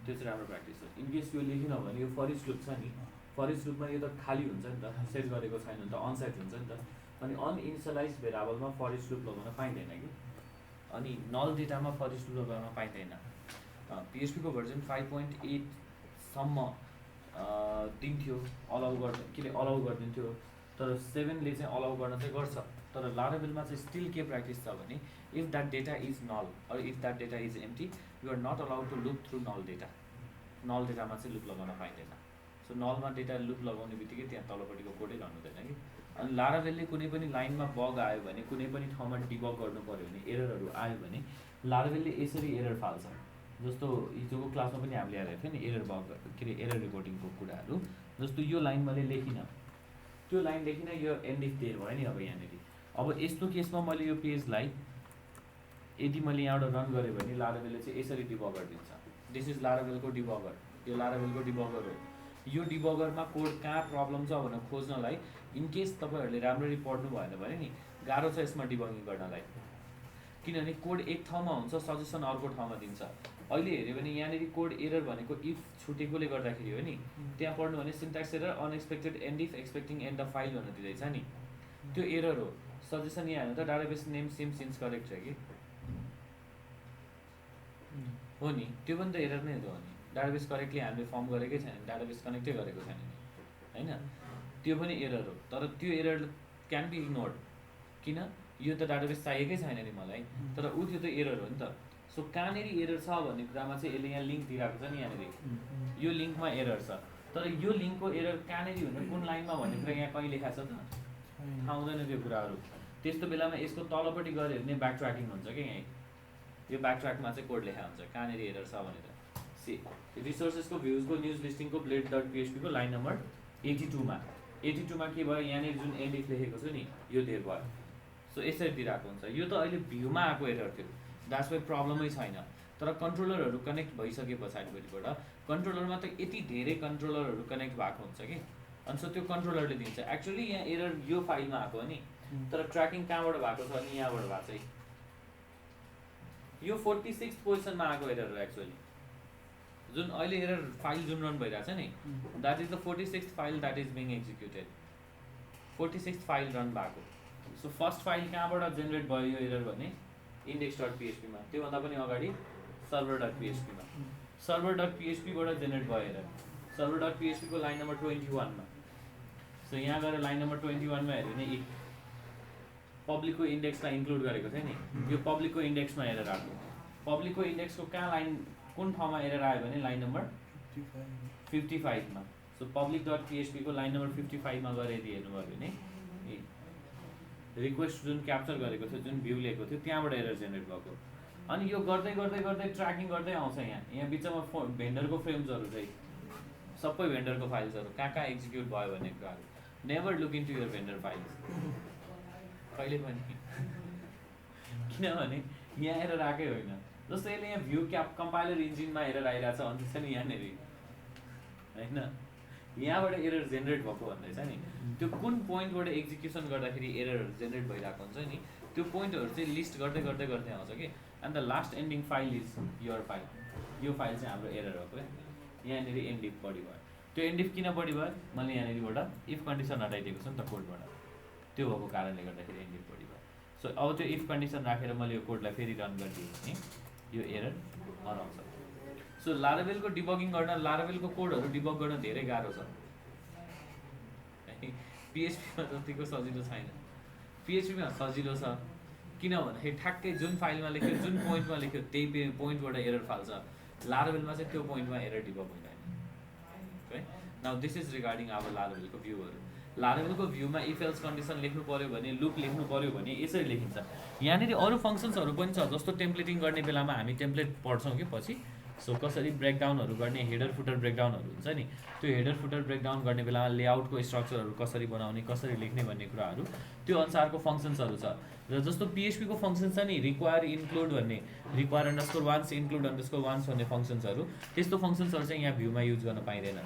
त्यो चाहिँ राम्रो प्र्याक्टिस हो इनकेस यो लेखेन भने यो फर इच लुप छ नि फर इच लुपमा यो त खाली हुन्छ नि त सेट गरेको छैन नि त अनसेट हुन्छ नि त अनि अनइनिसियलाइज भेरिएबलमा फर इच लुप लगाउन पाइँदैन कि अनि नल डेटामा फर इच लुप लगाउन पाइँदैन पिएचपीको भर्जन 5.8 सम्म दिन्थ्यो अलाउ गर्दा के अरे अलाउ गरिदिन्थ्यो तर 7ले चाहिँ अलाउ गर्न चाहिँ गर्छ तर लाराभेलमा चाहिँ स्टिल के प्र्याक्टिस छ भने if that data is null or if that data is empty you are not allowed to loop through null डेटामा चाहिँ लुप लगाउन पाइँदैन सो नलमा डेटा लुप लगाउने बित्तिकै त्यहाँ तलपट्टिको कोडै रहनुहुँदैन कि अनि लाराभेलले कुनै पनि लाइनमा बग आयो भने कुनै पनि ठाउँमा डिबग गर्नु पऱ्यो भने एररहरू आयो भने लाराभेलले यसरी एरर फाल्छ जस्तो हिजोको क्लासमा पनि हामीले हेरेको थियो नि एरर बग के अरे एरर रिपोर्टिङको कुराहरू जस्तो यो लाइन मैले लेखिनँ त्यो लाइन लेखिनँ यो एन्ड इफ देयर भयो नि अब यहाँनिर अब यस्तो केसमा मैले यो पेजलाई यदि मैले यहाँबाट रन गरेँ भने लाराभेलले चाहिँ यसरी डिबग गरिदिन्छ दिस इज लाराभेलको डिबगर यो लाराभेलको डिबगर हो यो डिबगरमा कोड कहाँ प्रब्लम छ भनेर खोज्नलाई इनकेस तपाईँहरूले राम्ररी पढ्नु भएन भने नि गाह्रो छ यसमा डिबगिङ गर्नलाई किनभने कोड एक ठाउँमा हुन्छ सजेसन अर्को ठाउँमा दिन्छ अहिले हेऱ्यो भने यहाँनिर कोड एरर भनेको इफ छुटेकोले गर्दाखेरि हो नि त्यहाँ पढ्नु भने syntax error unexpected and if expecting and the file भनेर दिँदैछ नि त्यो एरर हो सजेसन यहाँ हेर्नु त database name SIM since correct छ कि हो नि त्यो पनि त एरर नै हो नि डाटाबेस करेक्टली हामीले फर्म गरेकै छैन डाटाबेस कनेक्टै गरेको छैन नि होइन त्यो पनि एरर हो तर त्यो एरर क्यान बी इग्नोर्ड किन यो त डाटाबेस चाहिएकै छैन नि मलाई तर ऊ त्यो त एरर हो नि त सो कहाँनिर एरर छ भन्ने कुरामा चाहिँ यसले यहाँ लिङ्क दिइरहेको छ नि यहाँनिर यो लिङ्कमा एरर छ तर यो लिङ्कको एरर कहाँनिर हुन्छ कुन लाइनमा भन्ने कुरा यहाँ कहीँ लेखाएको छ त थाहा हुँदैन त्यो कुराहरू त्यस्तो बेलामा यसको तलपट्टि गऱ्यो भने ब्याक ट्र्याकिङ हुन्छ कि यहीँ यो ब्याक ट्र्याकमा चाहिँ कोड लेखा हुन्छ कहाँनिर एरर छ भनेर सी रिसोर्सेसको भ्युजको न्युज लिस्टिङको blade.php को लाइन नम्बर 82मा के भयो यहाँनिर जुन एन्ड इफ लेखेको छु नि यो धेर भयो सो यसरी दिइरहेको हुन्छ यो त अहिले भ्यूमा आएको एरर थियो द्याट्स वाइ प्रब्लमै छैन तर कन्ट्रोलरहरू कनेक्ट भइसके पछाडिपट्टिबाट कन्ट्रोलरमा त यति धेरै कन्ट्रोलरहरू कनेक्ट भएको हुन्छ कि अनि सो त्यो कन्ट्रोलरले दिन्छ एक्चुअली यहाँ एरर यो फाइलमा आएको हो नि तर ट्र्याकिङ कहाँबाट भएको छ अनि यहाँबाट भएको चाहिँ यो 46 पोजिसनमा आएको एरर हो एक्चुअली जुन अहिले एरर फाइल जुन रन भइरहेछ नि that is the 46th file that is being executed 46th file run भएको सो फर्स्ट फाइल कहाँबाट जेनेरेट भयो यो एरर भने index.php मा त्योभन्दा पनि अगाडि server.php मा server.php बाट जेनेरेट भयो एरर server.php को लाइन नम्बर 21 मा सो यहाँ गएर लाइन नम्बर 21 मा हेर्यो भने पब्लिकको इन्डेक्सलाई इन्क्लुड गरेको थियो नि यो पब्लिकको इन्डेक्समा एरर आएको पब्लिकको इन्डेक्सको कहाँ लाइन कुन ठाउँमा एरर आयो भने लाइन नम्बर 55 मा सो public.php को लाइन नम्बर 55 मा गएर यदि हेर्नुभयो भने रिक्वेस्ट जुन क्याप्चर गरेको थियो जुन भ्यू लिएको थियो त्यहाँबाट एरर जेनेरेट भएको अनि यो गर्दै गर्दै गर्दै ट्र्याकिङ गर्दै आउँछ यहाँ बिचमा भेन्डरको फ्रेम्सहरू चाहिँ सबै भेन्डरको फाइल्सहरू कहाँ एक्जिक्युट भयो भन्ने कुराहरू never look into your vendor files कहिले पनि किनभने यहाँ एरर आएकै होइन जस्तो यसले यहाँ भ्यू क्याप कम्पाइलर इन्जिनमा एरर आइरहेछ भन्दैछ नि यहाँनिर होइन यहाँबाट एरर जेनेरेट भएको भन्दैछ नि त्यो कुन पोइन्टबाट एक्जिक्युसन गर्दाखेरि एररहरू जेनेरेट भइरहेको हुन्छ नि त्यो पोइन्टहरू चाहिँ लिस्ट गर्दै गर्दै गर्दै आउँछ कि and the last ending file is your file यो फाइल चाहिँ हाम्रो एरर हो क्या यहाँनिर एन्ड इफ बढी भयो त्यो एन्ड इफ किन बढी भयो मैले यहाँनिरबाट इफ कन्डिसन हटाइदिएको छु नि त कोडबाट त्यो भएको कारणले गर्दाखेरि एन्ड इफ बढी भयो सो अब त्यो इफ कन्डिसन राखेर मैले यो कोडलाई फेरि रन गरिदिएँ भने यो एरर हराउँछ सो लाराभेलको डिबगिङ गर्न लाराभेलको कोडहरू डिबग गर्न धेरै गाह्रो छ पिएचपीमा जतिको सजिलो छैन पिएचपीमा सजिलो छ किन भन्दाखेरि ठ्याक्कै जुन फाइलमा लेख्यो जुन पोइन्टमा लेख्यो त्यही पोइन्टबाट एरर फाल्छ लाराभेलमा चाहिँ त्यो पोइन्टमा एरर डिबग हुँदैन है नाउ दिस इज रिगार्डिङ अब लाराभेलको भ्यूहरू लारेभलको भ्यूमा इफ एल्स कन्डिसन लेख्नु पर्यो भने लुप लेख्नु पर्यो भने यसरी लेखिन्छ। यहाँनिर अरू फङ्सन्सहरू पनि छ, जस्तो टेम्प्लेटिङ गर्ने बेलामा हामी टेम्प्लेट पढ्छौँ कि पछि। सो कसरी ब्रेकडाउनहरू गर्ने, हेडर फुटर ब्रेकडाउनहरू हुन्छ नि, त्यो हेडर फुटर ब्रेकडाउन गर्ने बेलामा लेआउटको स्ट्रक्चरहरू कसरी बनाउने, कसरी लेख्ने भन्ने कुराहरू त्यो अनुसारको फङ्सन्सहरू छ। र जस्तो पिएचपीको फङ्सन छ नि, रिक्वायर इन्क्लुड भन्ने, require underscore once include underscore once भन्ने फङ्सन्सहरू, त्यस्तो फङ्सन्सहरू चाहिँ यहाँ भ्यूमा युज गर्न पाइँदैन।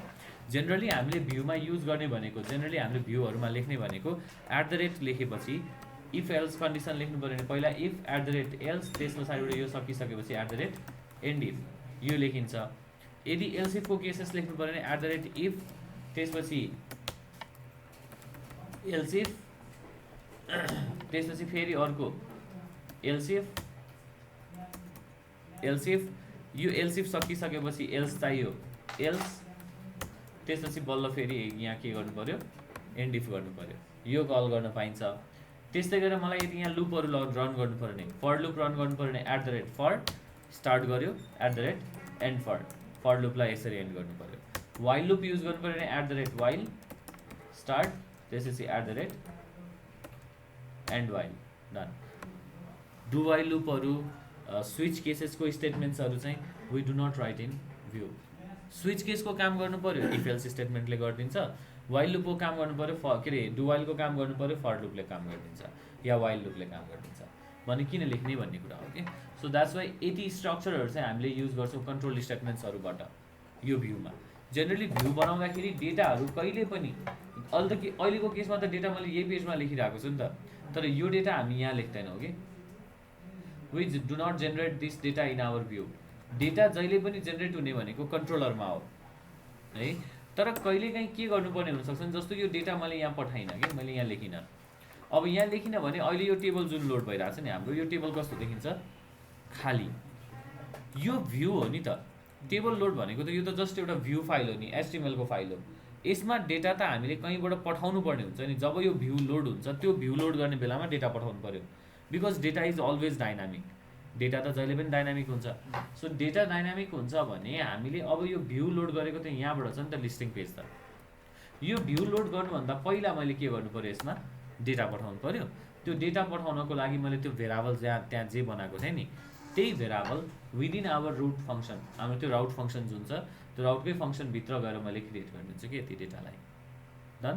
जेनरली हामीले भ्यूमा युज गर्ने भनेको, जेनरली हामीले भ्यूहरूमा लेख्ने भनेको @ लेखेपछि इफ एल्स कन्डिसन लेख्नु पऱ्यो भने पहिला इफ @एल्स, त्यस पछाडिबाट यो सकिसकेपछि @एन्ड इफ यो लेखिन्छ। यदि एल्स इफको केसेस लेख्नु पऱ्यो भने @इफ, त्यसपछि एल्स इफ, त्यसपछि फेरि अर्को एल्स इफ, यो एल्स इफ सकिसकेपछि एल्स चाहियो एल्स, त्यसपछि बल्ल फेरि यहाँ के गर्नु पर्यो, एन्ड इफ गर्नु पर्यो, यो कल गर्न पाइन्छ। त्यस्तै गरेर मलाई यदि यहाँ लुपहरू रन गर्नु पर्यो भने, फर लुप रन गर्नु पर्यो भने @फर स्टार्ट गर्यो, @एन्ड फर लुपलाई यसरी एन्ड गर्नु पर्यो। वाइल लुप युज गर्नु पर्यो भने @वाइल स्टार्ट, त्यसपछि end while, done. Do while लुपहरू, स्विच केसेसको स्टेटमेन्ट्सहरू चाहिँ we do not write in view. Switch केसको काम गर्नु पर्यो इफ एल्स स्टेटमेन्टले गरिदिन्छ, वाइल लुपको काम गर्नु पर्यो के अरे डु वाइलको काम गर्नु पर्यो फर लुपले काम गरिदिन्छ या वाइल लुपले काम गरिदिन्छ भने किन लेख्ने भन्ने कुरा हो कि। सो द्याट्स वाइ यति स्ट्रक्चरहरू चाहिँ हामीले युज गर्छौँ कन्ट्रोल स्टेटमेन्ट्सहरूबाट यो भ्यूमा। जेनरली भ्यू बनाउँदाखेरि डेटाहरू कहिले पनि अहिलेको केसमा त डेटा मैले यही पेजमा लेखिरहेको छु नि त, तर यो डेटा हामी यहाँ लेख्दैनौँ कि। We do not generate this data in our view. Data जहिले पनि जेनेरेट हुने भनेको कन्ट्रोलरमा हो है, तर कहिलेकाहीँ के गर्नुपर्ने हुनसक्छ नि, जस्तो यो डेटा मैले यहाँ पठाइनँ कि, मैले यहाँ लेखिनँ। अब यहाँ लेखिनँ भने अहिले यो टेबल जुन लोड भइरहेको छ नि हाम्रो, यो टेबल कस्तो देखिन्छ, खाली। यो भ्यू हो नि त, टेबल लोड भनेको त यो त जस्ट एउटा भ्यू फाइल हो नि, HTML को फाइल हो। यसमा डेटा त हामीले कहीँबाट पठाउनु पर्ने हुन्छ नि। जब यो भ्यू लोड हुन्छ, त्यो भ्यू लोड गर्ने बेलामा डेटा पठाउनु पर्यो, because data is always dynamic. Data त जहिले पनि डाइनामिक हुन्छ। सो डेटा डाइनामिक हुन्छ भने हामीले अब यो भ्यू लोड गरेको त यहाँबाट छ नि त लिस्टिङ पेज त। यो भ्यू लोड गर्नुभन्दा पहिला मैले के गर्नु पर्यो, यसमा डेटा पठाउनु पर्यो। त्यो डेटा पठाउनको लागि मैले त्यो भेरिएबल त्यहाँ जे बनाएको थिएँ नि, त्यही variable within our route function, हाम्रो त्यो राउट फङ्सन जुन छ त्यो राउटकै फङ्सनभित्र गएर मैले क्रिएट गरिदिन्छु कि यति डेटालाई, डन।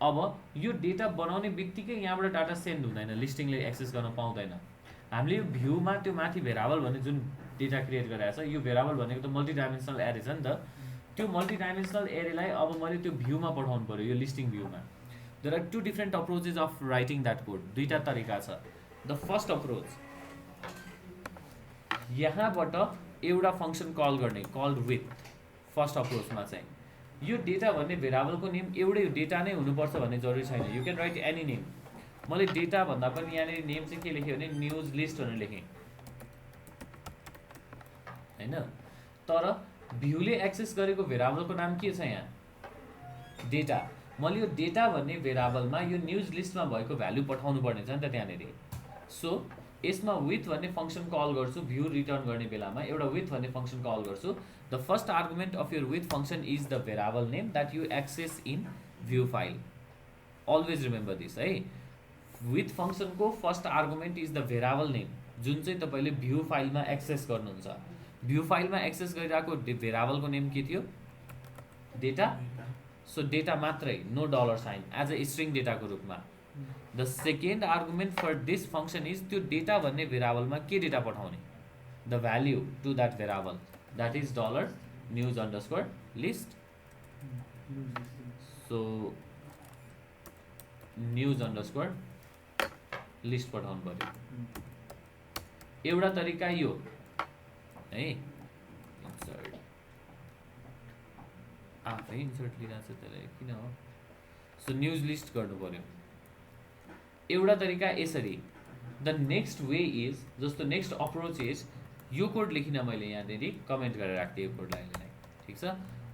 अब यो डेटा बनाउने बित्तिकै यहाँबाट डाटा सेन्ड हुँदैन, लिस्टिङले एक्सेस गर्न पाउँदैन। हामीले यो भ्यूमा त्यो माथि भेरिएबल भन्ने जुन डेटा क्रिएट गरिरहेको छ, यो भेरिएबल भनेको त मल्टिडाइमेन्सनल एरे छ नि त। त्यो मल्टिडाइमेन्सनल एरेलाई अब मैले त्यो भ्यूमा पठाउनु पर्यो, यो लिस्टिङ भ्यूमा। There are 2 different approaches of writing that code. दुईटा तरिका छ। द फर्स्ट अप्रोच, यहाँबाट एउटा फङ्सन कल गर्ने, कल्ड विथ। फर्स्ट अप्रोचमा चाहिँ यो डेटा भन्ने भेरिएबलको नेम एउटै डेटा नै हुनुपर्छ भन्ने जरुरी छैन। You can right any name. मैले डेटा भन्दा पनि यहाँनिर नेम चाहिँ के लेखेँ भने न्युज लिस्ट भनेर लेखेँ हैन। तर भ्यूले एक्सेस गरेको भेरिएबलको नाम के छ यहाँ, डेटा। मैले यो डेटा भन्ने भेरिएबलमा यो न्युज लिस्टमा भएको भ्यालु पठाउनु पर्ने छ नि त त्यहाँनिर। सो यसमा विथ भन्ने फङ्सन कल गर्छु, भ्यू रिटर्न गर्ने बेलामा एउटा विथ भन्ने फङ्सन कल गर्छु। The first argument of your with function is the variable name that you access in view file. Always remember this है। विथ फङ्सनको first argument is the variable name, जुन चाहिँ तपाईँले भ्यू फाइलमा access गर्नुहुन्छ। View फाइलमा access गरिरहेको भेरिएबलको नेम के थियो, डेटा। सो डेटा मात्रै, no dollar sign, as a string डेटाको रूपमा। The second argument for this function is त्यो डेटा भन्ने भेरिएबलमा के डेटा पठाउने, the value to that variable, that is dollar news underscore list. So news underscore list पठाउनु पर्यो। एउटा तरिका यो है, इन्सर्ट आफै इन्सर्ट लिइरहेको छ त्यसलाई किन हो। सो न्युज लिस्ट गर्नु पर्यो। एउटा तरिका यसरी। द नेक्स्ट वे इज, जस्तो नेक्स्ट अप्रोच इज, यो कोड लेखिन मैले यहाँनिर कमेन्ट गरेर राख्थेँ यो कोडलाई अहिले, ठिक छ।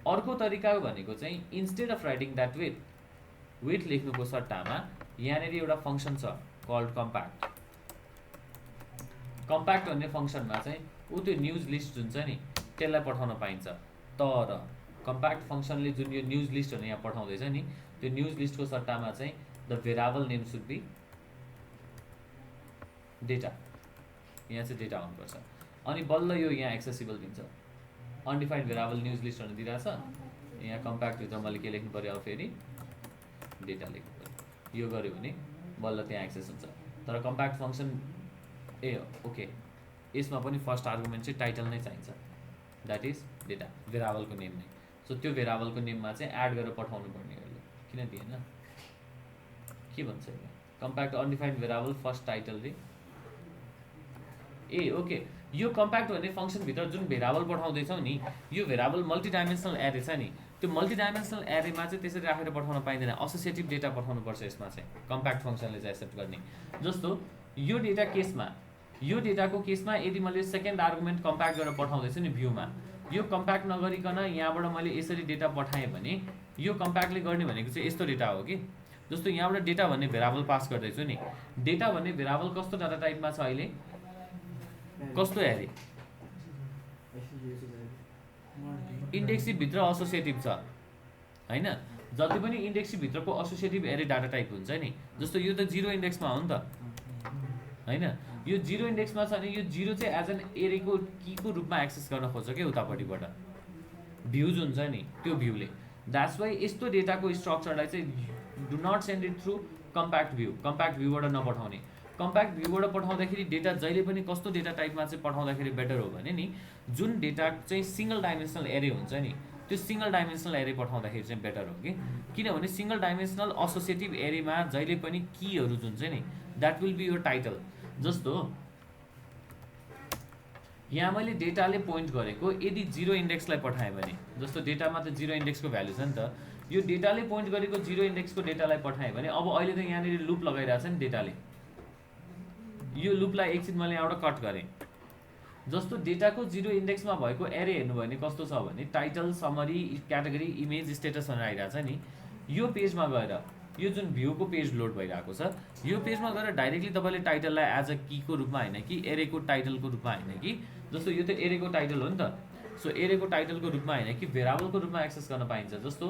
अर्को तरिका भनेको चाहिँ instead of writing that with लेख्नुको सट्टामा यहाँनिर एउटा फङ्सन छ कल्ड कम्प्याक्ट। कम्प्याक्ट भन्ने फङ्सनमा चाहिँ त्यो न्युज लिस्ट जुन छ नि त्यसलाई पठाउन पाइन्छ। तर कम्प्याक्ट फङ्सनले जुन यो न्युज लिस्टहरू यहाँ पठाउँदैछ नि त्यो न्युज लिस्टको सट्टामा चाहिँ the variable name should be data, यहाँ चाहिँ डेटा आउनुपर्छ। अनि बल्ल यो यहाँ एक्सेसिबल दिन्छ। अनडिफाइन्ड भेराबल न्युज लिस्टहरू दिइरहेछ, यहाँ कम्प्याक्टभित्र मैले के लेख्नु पऱ्यो, अब फेरि डेटा लेख्नु पऱ्यो। यो गऱ्यो भने बल्ल त्यहाँ एक्सेस हुन्छ। तर कम्प्याक्ट फङ्सन ओके, यसमा पनि फर्स्ट आर्गुमेन्ट चाहिँ टाइटल नै चाहिन्छ, द्याट इज डेटा, भेराबलको नेम नै। सो त्यो भेराबलको नेममा चाहिँ एड गरेर पठाउनु पर्ने हो। किन दिएन, के भन्छ यो कम्प्याक्ट अनडिफाइन्ड भेराबल फर्स्ट टाइटल रे ओके। यो कम्प्याक्ट भन्ने फङ्सनभित्र जुन भेराबल पठाउँदैछौँ नि, यो भेराबल मल्टिडाइमेन्सनल एरे छ नि, त्यो मल्टिडाइमेन्सनल एरेमा चाहिँ त्यसरी राखेर पठाउन पाइँदैन, एसोसिएटिभ डेटा पठाउनुपर्छ यसमा चाहिँ कम्प्याक्ट फङ्सनले चाहिँ एक्सेप्ट गर्ने। जस्तो यो डेटा केसमा, यो डेटाको केसमा यदि मैले सेकेन्ड आर्गुमेन्ट कम्प्याक्ट गरेर पठाउँदैछु नि भ्यूमा, यो कम्प्याक्ट नगरिकन यहाँबाट मैले यसरी डेटा पठाएँ भने यो कम्प्याक्टले गर्ने भनेको चाहिँ यस्तो डेटा हो कि। जस्तो यहाँबाट डेटा भन्ने भेराबल पास गर्दैछु नि, डेटा भन्ने भेराबल कस्तो डाटा टाइपमा छ अहिले, कस्तो एरे, इन्डेक्सिभभित्र एसोसिएटिभ छ होइन। जति पनि इन्डेक्सिभभित्रको एसोसिएटिभ एरे डाटा टाइप हुन्छ नि, जस्तो यो त 0 इन्डेक्समा हो नि त होइन। यो 0 इन्डेक्समा छ भने यो 0 चाहिँ एज एन एरेको कीको रूपमा एक्सेस गर्न खोज्छ क्या उतापट्टिबाट, भ्युज हुन्छ नि त्यो भ्यूले। द्याट्स वाइ यस्तो डेटाको स्ट्रक्चरलाई चाहिँ do not send it through compact view, compact भ्यूबाट नपठाउने। कम्प्याक्ट भ्यूबाट पठाउँदाखेरि डेटा जहिले पनि कस्तो डेटा टाइपमा चाहिँ पठाउँदाखेरि बेटर हो भने नि, जुन डेटा चाहिँ सिङ्गल डाइमेन्सनल एरे हुन्छ नि, त्यो सिङ्गल डाइमेन्सनल एरे पठाउँदाखेरि चाहिँ बेटर हो कि। किनभने सिङ्गल डाइमेन्सनल एसोसिएटिभ एरेमा जहिले पनि कीहरू जुन चाहिँ नि that will be your title. जस्तो यहाँ मैले डेटाले पोइन्ट गरेको यदि 0 इन्डेक्सलाई पठाएँ भने, जस्तो डेटामा त 0 इन्डेक्सको भ्यालु छ नि त, यो डेटाले पोइन्ट गरेको 0 इन्डेक्सको डेटालाई पठाएँ भने अब अहिले त यहाँनिर लुप लगाइरहेछ नि डेटाले, यो लुपलाई एकछिन मैले यहाँबाट कट गरेँ। जस्तो डेटाको 0 इन्डेक्समा भएको एरे हेर्नु भने कस्तो छ भने title, summary, category, image, status भनेर आइरहेछ नि। यो पेजमा गएर यो जुन भ्यूको पेज लोड भइरहेको छ, यो पेजमा गएर डाइरेक्टली तपाईँले टाइटललाई एज अ कीको रूपमा होइन कि एरेको टाइटलको रूपमा होइन कि, जस्तो यो त एरेको टाइटल हो नि त, सो एरेको टाइटलको रूपमा होइन कि भेराबलको रूपमा एक्सेस गर्न पाइन्छ। जस्तो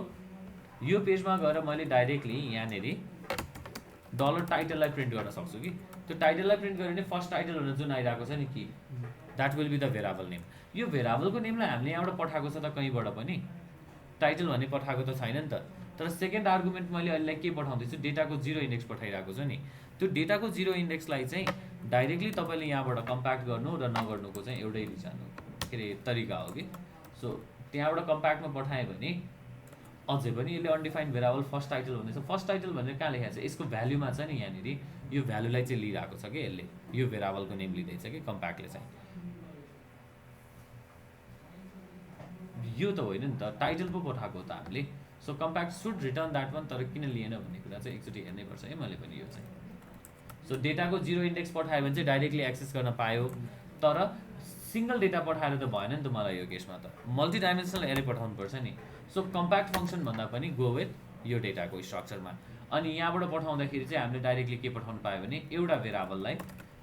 यो पेजमा गएर मैले डाइरेक्टली यहाँनिर डलर टाइटललाई प्रिन्ट गर्न सक्छु कि, त्यो टाइटललाई प्रिन्ट गऱ्यो भने फर्स्ट टाइटल भनेर जुन आइरहेको छ नि कि that will be the variable name. यो भेराबलको नेमलाई हामीले यहाँबाट पठाएको छ त कहीँबाट पनि, टाइटल भन्ने पठाएको त छैन नि त। तर सेकेन्ड आर्गुमेन्ट मैले अहिले के पठाउँदैछु, डेटाको 0 इन्डेक्स पठाइरहेको छु नि, त्यो डेटाको 0 इन्डेक्सलाई चाहिँ डाइरेक्टली तपाईँले यहाँबाट कम्प्याक्ट गर्नु र नगर्नुको चाहिँ एउटै रिजन हो, के अरे तरिका हो कि। सो त्यहाँबाट कम्प्याक्टमा पठाएँ भने अझै पनि यसले अनडिफाइन्ड भेराबल फर्स्ट टाइटल भन्दैछ। फर्स्ट टाइटल भनेर कहाँ लेखेको छ, यसको भ्याल्युमा छ नि यहाँनिर, यो भ्यालुलाई चाहिँ लिइरहेको छ कि यसले, यो भेराबलको नेम लिँदैछ कि कम्प्याक्टले चाहिँ। यो त होइन नि त, टाइटल पो पठाएको त हामीले। So compact should return that one, तर किन लिएन भन्ने कुरा चाहिँ एकचोटि हेर्नै पर्छ है मैले पनि यो चाहिँ। सो डेटाको 0 इन्डेक्स पठायो भने चाहिँ डाइरेक्टली एक्सेस गर्न पायो, तर सिङ्गल डेटा पठाएर त भएन नि त मलाई यो केसमा त, मल्टी डाइमेन्सनल एरे पठाउनु पर्छ नि। सो कम्प्याक्ट फङ्सन भन्दा पनि गो विथ यो डेटाको स्ट्रक्चरमा। अनि यहाँबाट पठाउँदाखेरि चाहिँ हामीले डाइरेक्टली के पठाउनु पायो भने एउटा भेराबललाई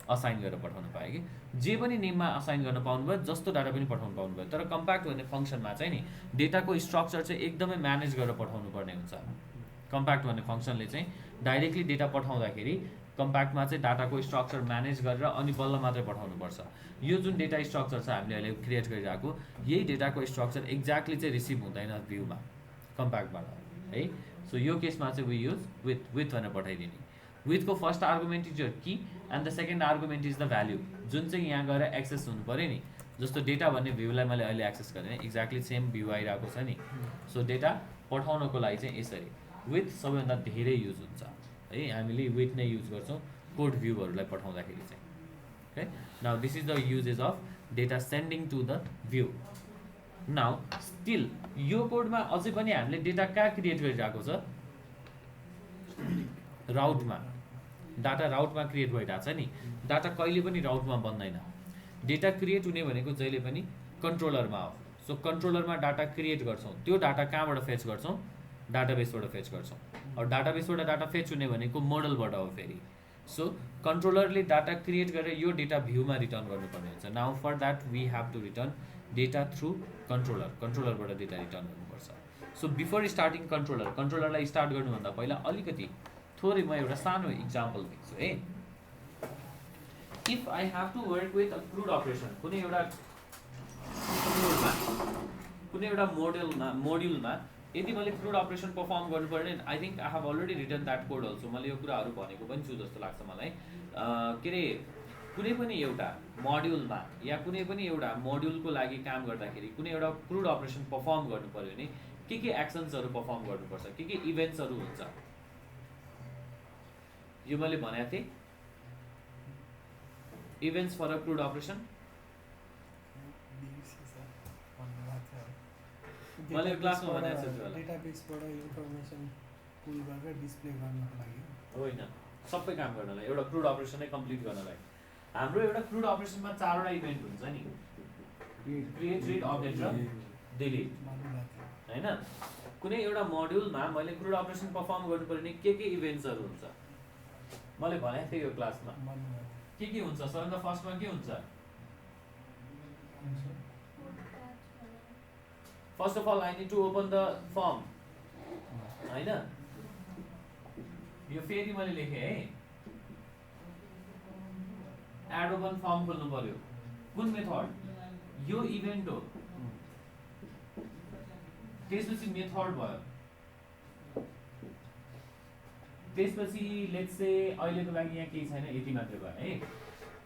असाइन गरेर पठाउनु पायो कि, जे पनि नेममा असाइन गर्न पाउनुभयो, जस्तो डाटा पनि पठाउनु पाउनुभयो। तर कम्प्याक्ट भन्ने फङ्सनमा चाहिँ नि डेटाको स्ट्रक्चर चाहिँ एकदमै म्यानेज गरेर पठाउनु पर्ने हुन्छ। कम्प्याक्ट भन्ने फङ्सनले चाहिँ डाइरेक्टली डेटा पठाउँदाखेरि कम्प्याक्टमा चाहिँ डाटाको स्ट्रक्चर म्यानेज गरेर अनि बल्ल मात्रै पठाउनुपर्छ। यो जुन डेटा स्ट्रक्चर छ हामीले अहिले क्रिएट गरिरहेको, यही डेटाको स्ट्रक्चर एक्ज्याक्टली चाहिँ रिसिभ हुँदैन भ्यूमा कम्प्याक्टबाट है। सो यो केसमा चाहिँ वी युज विथ भनेर पठाइदिने। विथको first argument is your key and the second argument is the value, जुन चाहिँ यहाँ गएर एक्सेस हुनु पऱ्यो नि। जस्तो डेटा भन्ने भ्यूलाई मैले अहिले एक्सेस गरेँ, एक्ज्याक्टली सेम भ्यू आइरहेको छ नि। सो डेटा पठाउनको लागि चाहिँ यसरी विथ सबैभन्दा धेरै युज हुन्छ है, हामीले विथ नै युज गर्छौँ कोड भ्यूहरूलाई पठाउँदाखेरि चाहिँ है। Now this is the usages of data sending to the view. Now still यो कोडमा अझै पनि हामीले डेटा कहाँ क्रिएट गरिरहेको छ, राउटमा, डाटा राउटमा क्रिएट भइरहेको छ नि। डाटा कहिले पनि राउटमा बन्दैन, डेटा क्रिएट हुने भनेको जहिले पनि कन्ट्रोलरमा हो। सो कन्ट्रोलरमा डाटा क्रिएट गर्छौँ, त्यो डाटा कहाँबाट फेच गर्छौँ, डाटाबेसबाट फेच गर्छौँ। और डाटाबेसबाट डाटा फेच हुने भनेको मोडलबाट हो फेरि। सो कन्ट्रोलरले डाटा क्रिएट गरेर यो डेटा भ्यूमा रिटर्न गर्नुपर्ने हुन्छ। Now for that we have to return data through कन्ट्रोलरबाट डेटा रिटर्न गर्नुपर्छ। सो बिफोर स्टार्टिङ कन्ट्रोलरलाई स्टार्ट गर्नुभन्दा पहिला अलिकति थोरै म एउटा सानो इक्जाम्पल दिन्छु है। If I have to work with a CRUD operation, कुनै एउटा मोड्युलमा यदि मैले क्रुड अपरेसन पर्फर्म गर्नु पर्ने, I think I have already written that code also, मैले यो कुराहरू भनेको पनि छु जस्तो लाग्छ मलाई। के अरे कुनै पनि एउटा मोड्युलमा या कुनै पनि एउटा मोड्युलको लागि काम गर्दाखेरि कुनै एउटा क्रुड अपरेसन पर्फर्म गर्नु पर्यो भने के एक्सन्सहरू पर्फर्म गर्नुपर्छ, के इभेन्ट्सहरू हुन्छ, यो मैले भनेको थिएँ। Events for a CRUD operation मैले क्लासमा भनेको छु त्यो डेटाबेसबाट इन्फर्मेसन पुल गरेर डिस्प्ले गर्नको लागि होइन, सबै काम गर्नलाई, एउटा क्रुड अपरेसनै कम्प्लिट गर्नलाई। हाम्रो एउटा क्रुड अपरेसनमा 4वटा इभेन्ट हुन्छ नि, क्रिएट, रिड, अपडेट र डिलिट हैन। कुनै एउटा मोड्युलमा मैले क्रुड अपरेसन पर्फर्म गर्नु पर्यो भने के इभेन्ट्सहरू हुन्छ मैले भनेको थिएँ यो क्लासमा। के हुन्छ सर? द फर्स्टमा के हुन्छ? First of all I need to open the form हैन, यो फेरि मैले लेखेँ है। एड ओपन फर्म खोल्नु पर्यो, कुन मेथड? यो इभेन्ट हो, त्यसपछि मेथड भयो, त्यसपछि लेट्स से अहिलेको लागि यहाँ केही छैन, यति मात्र भयो है।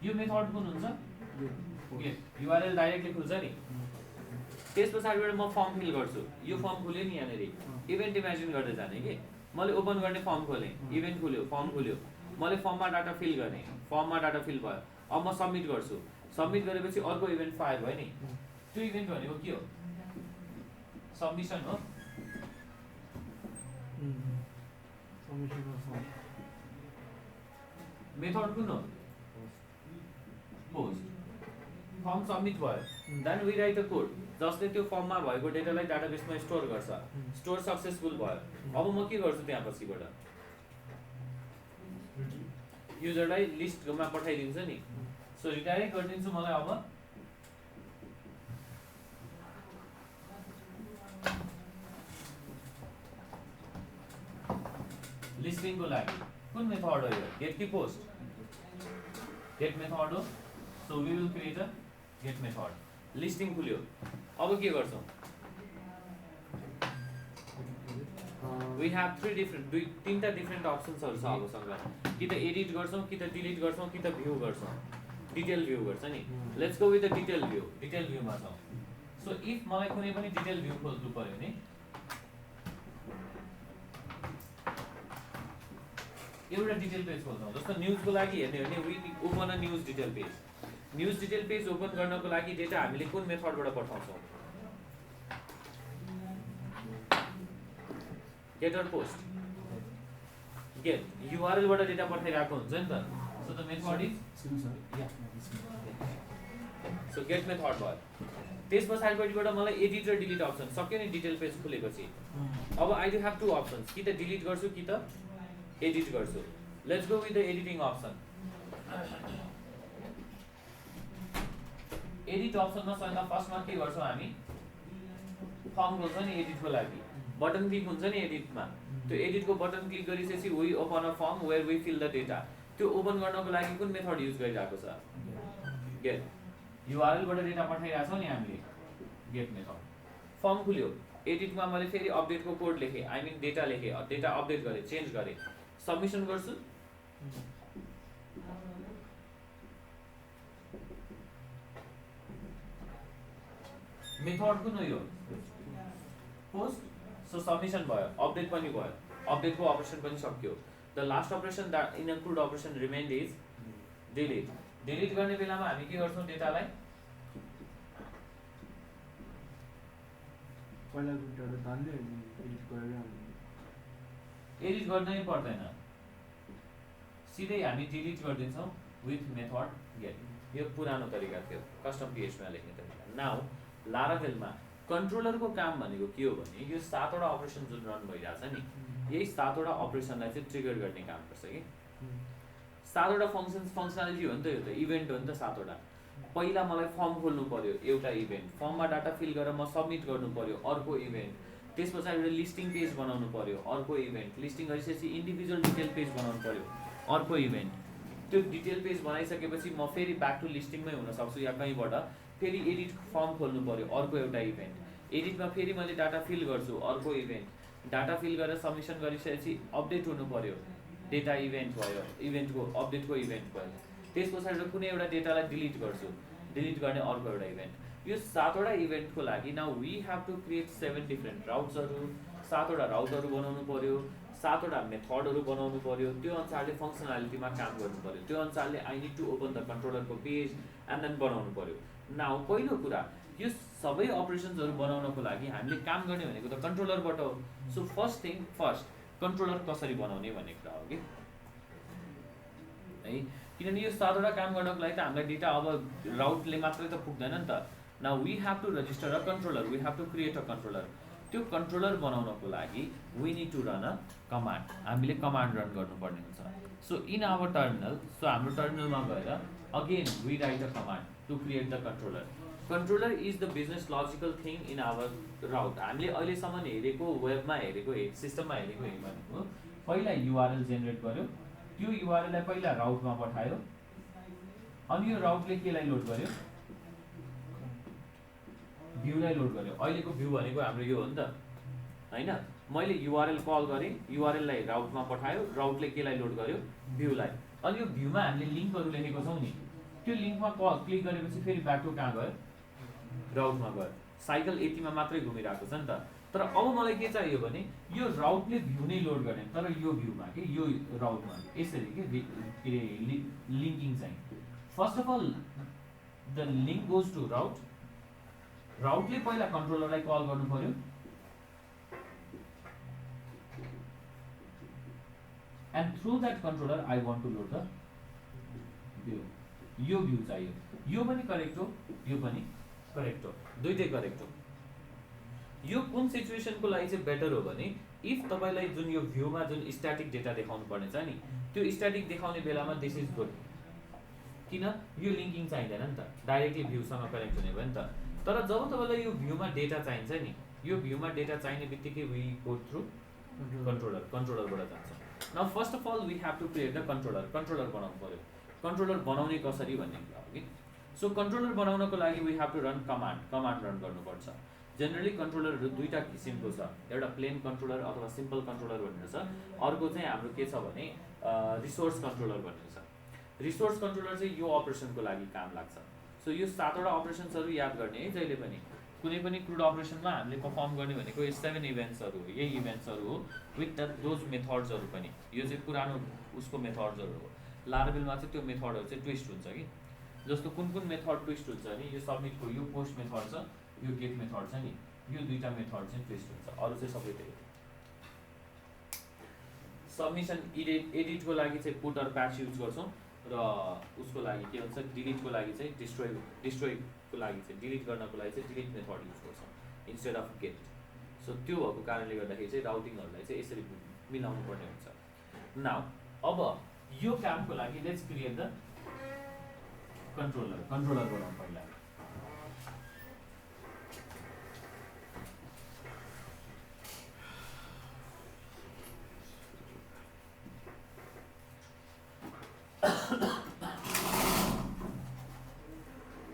यो मेथड कुन हुन्छ? युआरएल डाइरेक्टली खुल्छ नि। त्यस पछाडिबाट म फर्म फिल गर्छु, यो फर्म खुल्यो नि यहाँनिर, इभेन्ट इमेजिन गर्दै जाने कि मैले ओपन गर्ने फर्म खोलेँ, इभेन्ट खुल्यो, फर्म खुल्यो, मैले फर्ममा डाटा फिल गरेँ, फर्ममा डाटा फिल भयो, अब म सबमिट गर्छु, सबमिट गरेपछि अर्को इभेन्ट फायर भयो नि। त्यो इभेन्ट भनेको के हो? सबमिसन हो। मेथड कुन हो? पोस्ट। फर्म सबमिट भयो, then we write the code जसले त्यो फर्ममा भएको डेटालाई डाटाबेसमा स्टोर गर्छ। स्टोर सक्सेसफुल भयो, अब म के गर्छु त्यहाँ पछिबाट? युजरलाई लिस्टमा पठाइदिन्छ नि। सो रिडाइरेक्ट गरिदिन्छु मलाई अब लिस्टिङको लागि। कुन मेथड हो यो? गेट कि पोस्ट? गेट मेथड हो। So we will create a get method. Listing खुल्यो, अब के गर्छौँ? वी हेभ तीनटा डिफ्रेन्ट अप्सन्सहरू छ अबसँग, कि त एडिट गर्छौँ, कि त डिलिट गर्छौँ, कि त भ्यू गर्छौँ। डिटेल भ्यू गर्छ नि। Let's go with the detail view. Detail भ्यूमा छौँ। सो इफ मलाई कुनै पनि डिटेल भ्यू खोल्नु पर्यो भने एउटा डिटेल पेज खोल्छौँ। जस्तो न्युजको लागि हेर्ने हो भने we open a news detail page. News detail page open गर्नको लागि डेटा हामीले कुन मेथडबाट पठाउँछौँ? Get or post? गेट। युआरएलबाट डेटा पठाइरहेको हुन्छ नि त। So the method is so get method भयो। त्यस पछाडिपट्टिबाट मलाई एडिट र डिलिट अप्सन सक्यो नि डिटेल पेज खुलेपछि। अब I do have two options, कि त डिलिट गर्छु कि त एडिट गर्छु। Let's go with the editing option. Edit अप्सनमा सबैभन्दा फर्स्टमा के गर्छौँ हामी? फर्म खोल्छ नि एडिटको लागि, बटन क्लिक हुन्छ नि एडिटमा। त्यो एडिटको बटन क्लिक गरिसकेपछि we open a form where we fill the data. त्यो ओपन गर्नको लागि कुन मेथड युज गरिरहेको छ? गेट। युआरएलबाट डेटा पठाइरहेछौँ नि हामीले, गेट मेथड। फर्म खुल्यो, एडिटमा मैले फेरि अपडेटको कोड लेखेँ, आई मिन डेटा लेखेँ, डेटा अपडेट गरेँ, चेन्ज गरेँ, सबमिसन गर्छु। मेथड कुन हो यो? पोस्ट। सो सबमिसन भयो, अपडेट पनि भयो, अपडेटको अपरेसन पनि सक्यो। The last operation that in a CRUD operation remained is delete. Delete गर्ने बेलामा हामी के गर्छौँ डेटालाई? एडिट गर्नै पर्दैन, सिधै हामी डिलिट गरिदिन्छौँ विथ मेथड गेट। यो पुरानो तरिका थियो, कस्टम पिएचमा लेख्ने तरिका। नाउ लाराभेलमा कन्ट्रोलरको काम भनेको के हो भने यो 7वटा अपरेसन जुन रन भइरहेछ नि, यही 7वटा अपरेसनलाई चाहिँ ट्रिगर गर्ने काम गर्छ कि। 7वटा फङ्सनालिटी हो नि त, यो त इभेन्ट हो नि त 7वटा। पहिला मलाई फर्म खोल्नु पर्यो, एउटा इभेन्ट, फर्ममा डाटा फिल गरेर म सबमिट गर्नु पर्यो, अर्को इभेन्ट, त्यस पछाडि एउटा लिस्टिङ पेज बनाउनु पर्यो, अर्को इभेन्ट। लिस्टिङ गरिसकेपछि इन्डिभिजुअल डिटेल पेज बनाउनु पर्यो, अर्को इभेन्ट। त्यो डिटेल पेज बनाइसकेपछि म फेरि ब्याक टु लिस्टिङमै हुन सक्छु या कहीँबाट फेरि एडिट फर्म खोल्नु पर्यो, अर्को एउटा इभेन्ट। एडिटमा फेरि मैले डाटा फिल गर्छु, अर्को इभेन्ट। डाटा फिल गरेर सबमिसन गरिसकेपछि अपडेट हुनु पर्यो, डेटा इभेन्ट भयो, इभेन्टको अपडेटको इभेन्ट भयो। त्यस पछाडि कुनै एउटा डेटालाई डिलिट गर्छु, डिलिट गर्ने अर्को एउटा इभेन्ट। यो 7 वटा इभेन्टको लागि now we have to create 7 different राउट्सहरू, 7 वटा राउटहरू बनाउनु पर्यो, 7 वटा मेथडहरू बनाउनु पर्यो। त्यो अनुसारले फङ्सनालिटीमा काम गर्नु पर्यो, त्यो अनुसारले I need to open the कन्ट्रोलरको पेज एन्ड देन बनाउनु पर्यो। नाउ पहिलो कुरा, यो सबै अपरेसन्सहरू बनाउनको लागि हामीले काम गर्ने भनेको त कन्ट्रोलरबाट हो। So first thing first, controller कसरी बनाउने भन्ने कुरा हो कि है, किनभने यो 7 वटा काम गर्नको लागि त हामीलाई डेटा अब राउटले मात्रै त पुग्दैन नि त। Now we have to register a controller, we have to create a controller. त्यो कन्ट्रोलर बनाउनको लागि we need to run a command, हामीले कमान्ड रन गर्नुपर्ने हुन्छ। So in our terminal, so हाम्रो टर्मिनलमा गएर again we write a command to create the controller. Controller is the business logical thing in our route. हामीले अहिलेसम्म हेरेको, वेबमा हेरेको, सिस्टममा हेरेको भनेको पहिला युआरएल जेनेरेट गर्यो, त्यो युआरएललाई पहिला राउटमा पठायो, अनि यो राउटले केलाई लोड गर्यो, भ्यूलाई लोड गर्यो। अहिलेको भ्यू भनेको हाम्रो यो हो नि त हैन। मैले युआरएल कल गरेँ, युआरएललाई राउटमा पठायो, राउटले केलाई लोड गर्यो, भ्यूलाई। अनि यो भ्यूमा हामीले लिङ्कहरू लेखेको छौँ नि, त्यो लिङ्कमा क्लिक गरेपछि फेरि ब्याक टु कहाँ गयो, राउटमा गयो। साइकल यतिमा मात्रै घुमिरहेको छ नि त। तर अब मलाई के चाहियो भने यो राउटले भ्यू नै लोड गर्ने, तर यो भ्यूमा कि यो राउटमा यसरी के अरे लिङ्किङ चाहिँ। First of all the link goes to route, राउटले पहिला कन्ट्रोलरलाई कल गर्नु पर्यो, and through that controller I want to load the view. यो भ्यू चाहियो, यो पनि करेक्ट हो, यो पनि करेक्ट हो, दुइटै करेक्ट हो। यो कुन सिचुएसनको लागि चाहिँ बेटर हो भने इफ तपाईँलाई जुन यो भ्यूमा जुन स्ट्याटिक डेटा देखाउनु पर्ने छ नि, त्यो स्ट्याटिक देखाउने बेलामा दिस इज गुड। किन, यो लिङ्किङ चाहिँदैन नि त, डाइरेक्टली भ्यूसँग कनेक्ट हुने भयो नि त। तर जब तपाईँलाई यो भ्यूमा डेटा चाहिन्छ नि, यो भ्यूमा डेटा चाहिने बित्तिकै वी गो थ्रु कन्ट्रोलर, कन्ट्रोलरबाट जान्छ। Now first of all we have to create the controller, controller बनाउनु पर्यो। कन्ट्रोलर बनाउने कसरी भन्ने कुरा हो कि। सो कन्ट्रोलर बनाउनको लागि we have to run command, command run गर्नुपर्छ। जेनरली कन्ट्रोलरहरू दुईवटा किसिमको छ, एउटा प्लेन कन्ट्रोलर अथवा सिम्पल कन्ट्रोलर भनेर छ, अर्को चाहिँ हाम्रो के छ भने रिसोर्स कन्ट्रोलर भन्ने छ। रिसोर्स कन्ट्रोलर चाहिँ यो अपरेसनको लागि काम लाग्छ। सो यो 7 वटा अपरेसन्सहरू याद गर्ने है जहिले पनि। कुनै पनि क्रुड अपरेसनमा हामीले पर्फर्म गर्ने भनेको यो 7 इभेन्ट्सहरू हो, यही इभेन्ट्सहरू हो विथ दोज मेथड्सहरू पनि। यो चाहिँ पुरानो उसको मेथड्सहरू हो। लाराभेलमा चाहिँ त्यो मेथडहरू चाहिँ ट्विस्ट हुन्छ कि, जस्तो कुन कुन मेथड ट्विस्ट हुन्छ भने यो सबमिटको यो पोस्ट मेथड छ, यो गेट मेथड छ नि, यो दुईटा मेथड चाहिँ ट्विस्ट हुन्छ, अरू चाहिँ सबै त्यही हो। सबमिसन एडिटको लागि चाहिँ पुट अर प्याच युज गर्छौँ, र उसको लागि के भन्छ डिलिटको लागि चाहिँ डिस्ट्रोयको लागि चाहिँ डिलिट गर्नको लागि चाहिँ डिलिट मेथड युज गर्छौँ इन्स्टेड अफ गेट। सो त्यो भएको कारणले गर्दाखेरि चाहिँ राउटिङहरूलाई चाहिँ यसरी मिलाउनु पर्ने हुन्छ। नाउ अब यो कामको लागि let's create the controller, controller बनाउनु पहिला।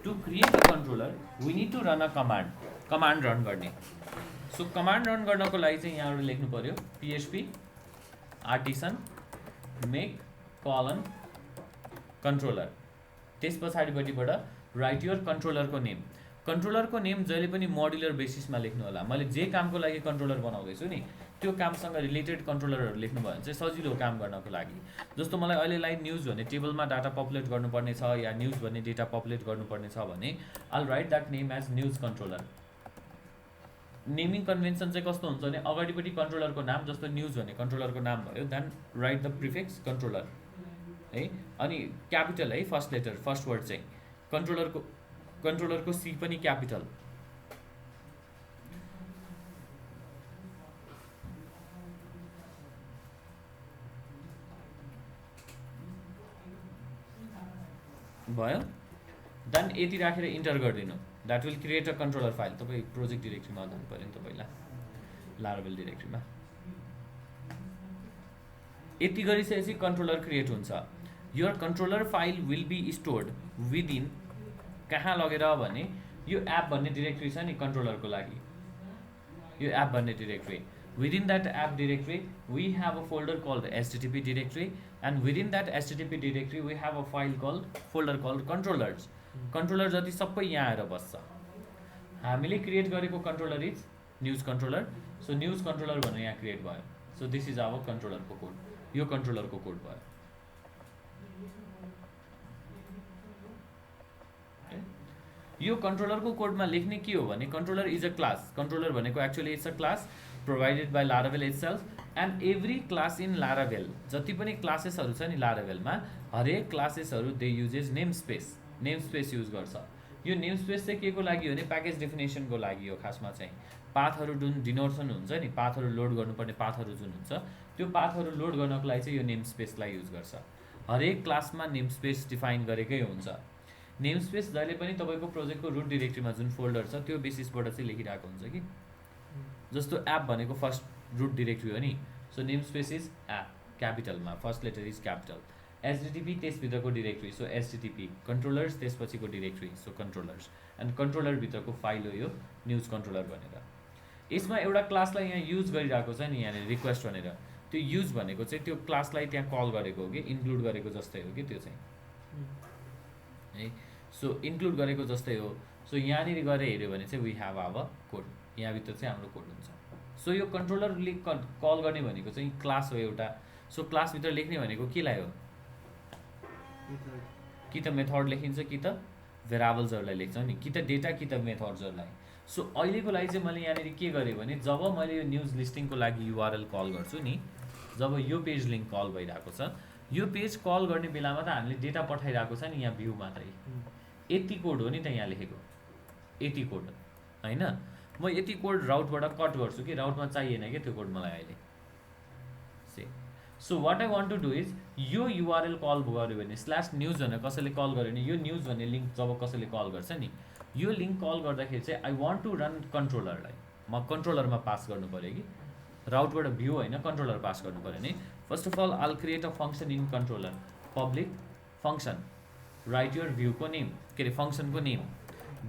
To create a controller, we need to run a command. Command run गर्ने। So command run गर्नको लागि चाहिँ यहाँबाट लेख्नु पर्यो php artisan make colon controller। त्यस पछाडिपट्टिबाट राइट योर कन्ट्रोलरको नेम। कन्ट्रोलरको नेम जहिले पनि मोड्युलर बेसिसमा लेख्नु होला। मैले जे कामको लागि कन्ट्रोलर बनाउँदैछु नि त्यो कामसँग रिलेटेड कन्ट्रोलरहरू लेख्नु भयो भने चाहिँ सजिलो काम गर्नको लागि। जस्तो मलाई अहिले लाइभ न्युज भन्ने टेबलमा डाटा पपुलेट गर्नुपर्ने छ या न्युज भन्ने डेटा पपुलेट गर्नुपर्ने छ भने I write that name as news controller. Naming convention चाहिँ कस्तो हुन्छ भने अगाडिपट्टि कन्ट्रोलरको नाम, जस्तो न्युज भन्ने कन्ट्रोलरको नाम भयो, then write the prefix controller है, अनि क्यापिटल है फर्स्ट लेटर फर्स्ट वर्ड चाहिँ। कन्ट्रोलरको सी पनि क्यापिटल। भयो, देन यति राखेर इन्टर गरिदिनु, that will create a controller file. तपाईँ प्रोजेक्ट डिरेक्टरीमा जानु पऱ्यो नि त पहिला। लारावेल डिरेक्टरीमा। यति गरिसकेपछि कन्ट्रोलर क्रिएट हुन्छ। Your controller file will be stored within कहाँ लगेर भने यो एप भन्ने डिरेक्टरी छ नि कन्ट्रोलरको लागि, यो एप भन्ने directory. Within that app directory, we have a folder called HTTP directory, and within that HTTP directory, we have a folder called controllers. Controller जति सबै यहाँ आएर बस्छ। हामीले क्रिएट गरेको controller is news controller. So news controller भनेर यहाँ create भयो। सो दिस इज आवर कन्ट्रोलरको कोड, यो कन्ट्रोलरको कोड भयो। यो कन्ट्रोलरको कोडमा लेख्ने के हो भने controller is a class. Controller भनेको actually it's a class provided by Laravel itself, and every class in Laravel, जति पनि क्लासेसहरु छ नि लारावेलमा, हरेक क्लासेसहरु दे युजेस नेमस्पेस युज गर्छ। यो नेमस्पेस चाहिँ के को लागि हो भने प्याकेज डेफिनेसनको लागि हो खासमा चाहिँ। पाथहरु डिनोटेसन हुन्छ नि, पाथहरु लोड गर्नुपर्ने पाथहरु जुन हुन्छ, त्यो पाथहरु लोड गर्नको लागि चाहिँ यो नेमस्पेसलाई युज गर्छ। हरेक क्लासमा नेमस्पेस डिफाइन गरेकै हुन्छ। नेमस्पेस जहिले पनि तपाईको प्रोजेक्टको रुट डिरेक्टरीमा जुन फोल्डर छ त्यो बेसिसबाट चाहिँ लेखिरहेको हुन्छ कि। जस्तो एप भनेको फर्स्ट रुट डिरेक्टरी हो नि, सो नेमस्पेस इज एप क्यापिटलमा, first letter is capital. HTTP त्यसभित्रको डिरेक्टरी, सो एचटिटिपी। कन्ट्रोलर्स त्यसपछिको डिरेक्टरी, सो कन्ट्रोलर्स। एन्ड कन्ट्रोलरभित्रको फाइल हो यो न्युज कन्ट्रोलर भनेर। यसमा एउटा क्लासलाई यहाँ युज गरिरहेको छ नि यहाँनिर रिक्वेस्ट भनेर, त्यो युज भनेको चाहिँ त्यो क्लासलाई त्यहाँ कल गरेको हो कि इन्क्लुड गरेको जस्तै हो कि त्यो चाहिँ है। सो इन्क्लुड गरेको जस्तै हो। सो यहाँनिर गएर हेऱ्यो भने चाहिँ वी हेभ आवर कोड, यहाँभित्र चाहिँ हाम्रो कोड हुन्छ। सो यो कन्ट्रोलरले कल गर्ने भनेको चाहिँ क्लास हो एउटा। सो क्लासभित्र लेख्ने भनेको केलाई हो, कि त मेथड लेखिन्छ कि त भेरिएबल्सहरूलाई लेख्छ नि, कि त डेटा कि त मेथड्सहरूलाई। सो अहिलेको लागि चाहिँ मैले यहाँनिर के गरेँ भने जब मैले यो न्युज लिस्टिङको लागि युआरएल कल गर्छु नि, जब यो पेज लिङ्क कल भइरहेको छ, यो पेज कल गर्ने बेलामा त हामीले डेटा पठाइरहेको छ नि यहाँ भ्यू मात्रै। यति कोड हो नि त यहाँ लेखेको, यति कोड होइन। म यति कोड राउटबाट कट गर्छु कि राउटमा चाहिएन कि त्यो कोड मलाई अहिले say. So what I want to do is यो युआरएल कल गर्यो भने /news भनेर कसैले कल गर्यो भने यो न्युज भन्ने लिङ्क जब कसैले कल गर्छ नि, यो लिङ्क कल गर्दाखेरि चाहिँ आई वान्ट टु रन कन्ट्रोलरलाई म कन्ट्रोलरमा पास गर्नु पऱ्यो कि राउटबाट भ्यू होइन कन्ट्रोलर पास गर्नु पऱ्यो नि। First of all all create a function in controller, public function, write your भ्यूको नेम, के अरे फङ्सनको नेम,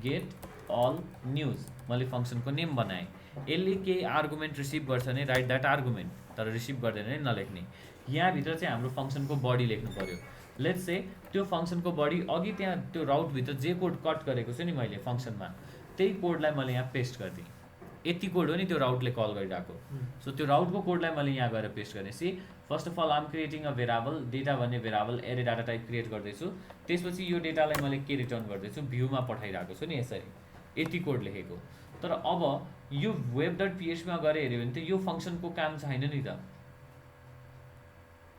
गेट अल न्युज, मैले फङ्सनको नेम बनाएँ। यसले केही आर्गुमेन्ट रिसिभ गर्छ भने राइट द्याट आर्गुमेन्ट, तर रिसिभ गर्दैन भने नलेख्ने। यहाँभित्र चाहिँ हाम्रो फङ्सनको बडी लेख्नु पऱ्यो। लेट्स से त्यो फङ्सनको बडी अघि त्यहाँ त्यो राउटभित्र जे कोड कट गरेको छु नि मैले फङ्सनमा, त्यही कोडलाई मैले यहाँ पेस्ट गरिदिएँ। यति कोड हो नि त्यो राउटले कल गरिरहेको। सो त्यो राउटको कोडलाई मैले यहाँ गएर पेस्ट गरेँ। See first of all I'm creating a variable, data भन्ने variable array data type create गर्दैछु। त्यसपछि यो डेटालाई मैले के रिटर्न गर्दैछु, भ्यूमा पठाइरहेको छु नि यसरी, यति कोड लेखेको। तर अब यो web.phpमा गएर हेऱ्यो भने त यो फङ्सनको काम छैन नि त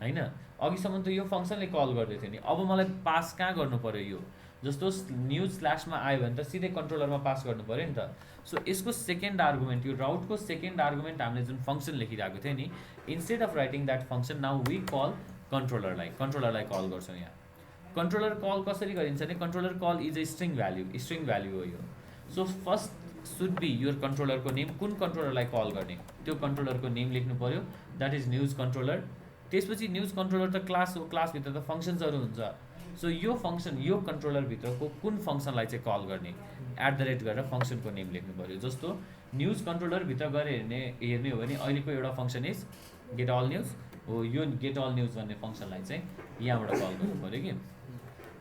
होइन। अघिसम्म त यो फङ्सनले कल गर्दै थियो नि, अब मलाई पास कहाँ गर्नु पऱ्यो यो, जस्तो न्युज स्ल्यासमा आयो भने त सिधै कन्ट्रोलरमा पास गर्नु पऱ्यो नि त। सो यसको सेकेन्ड आर्गुमेन्ट, यो राउटको सेकेन्ड आर्गुमेन्ट हामीले जुन फङ्सन लेखिरहेको थियो नि, instead of writing that function now we call कन्ट्रोलरलाई कल गर्छौँ। यहाँ कन्ट्रोलर कल कसरी गरिन्छ भने controller call is a string value हो यो। So first should be your कन्ट्रोलरको नेम, कुन कन्ट्रोलरलाई कल गर्ने त्यो कन्ट्रोलरको नेम लेख्नु पऱ्यो, द्याट इज न्युज कन्ट्रोलर। त्यसपछि न्युज कन्ट्रोलर त क्लास हो, क्लासभित्र त फङ्सन्सहरू हुन्छ। सो यो फङ्सन यो कन्ट्रोलरभित्रको कुन फङ्सनलाई चाहिँ कल गर्ने @ गरेर फङ्सनको नेम लेख्नु पऱ्यो। जस्तो न्युज कन्ट्रोलरभित्र गएर हेर्ने हो भने अहिलेको एउटा function is get all news हो, यो गेट अल न्युज भन्ने फङ्सनलाई चाहिँ यहाँबाट कल गर्नु पऱ्यो कि।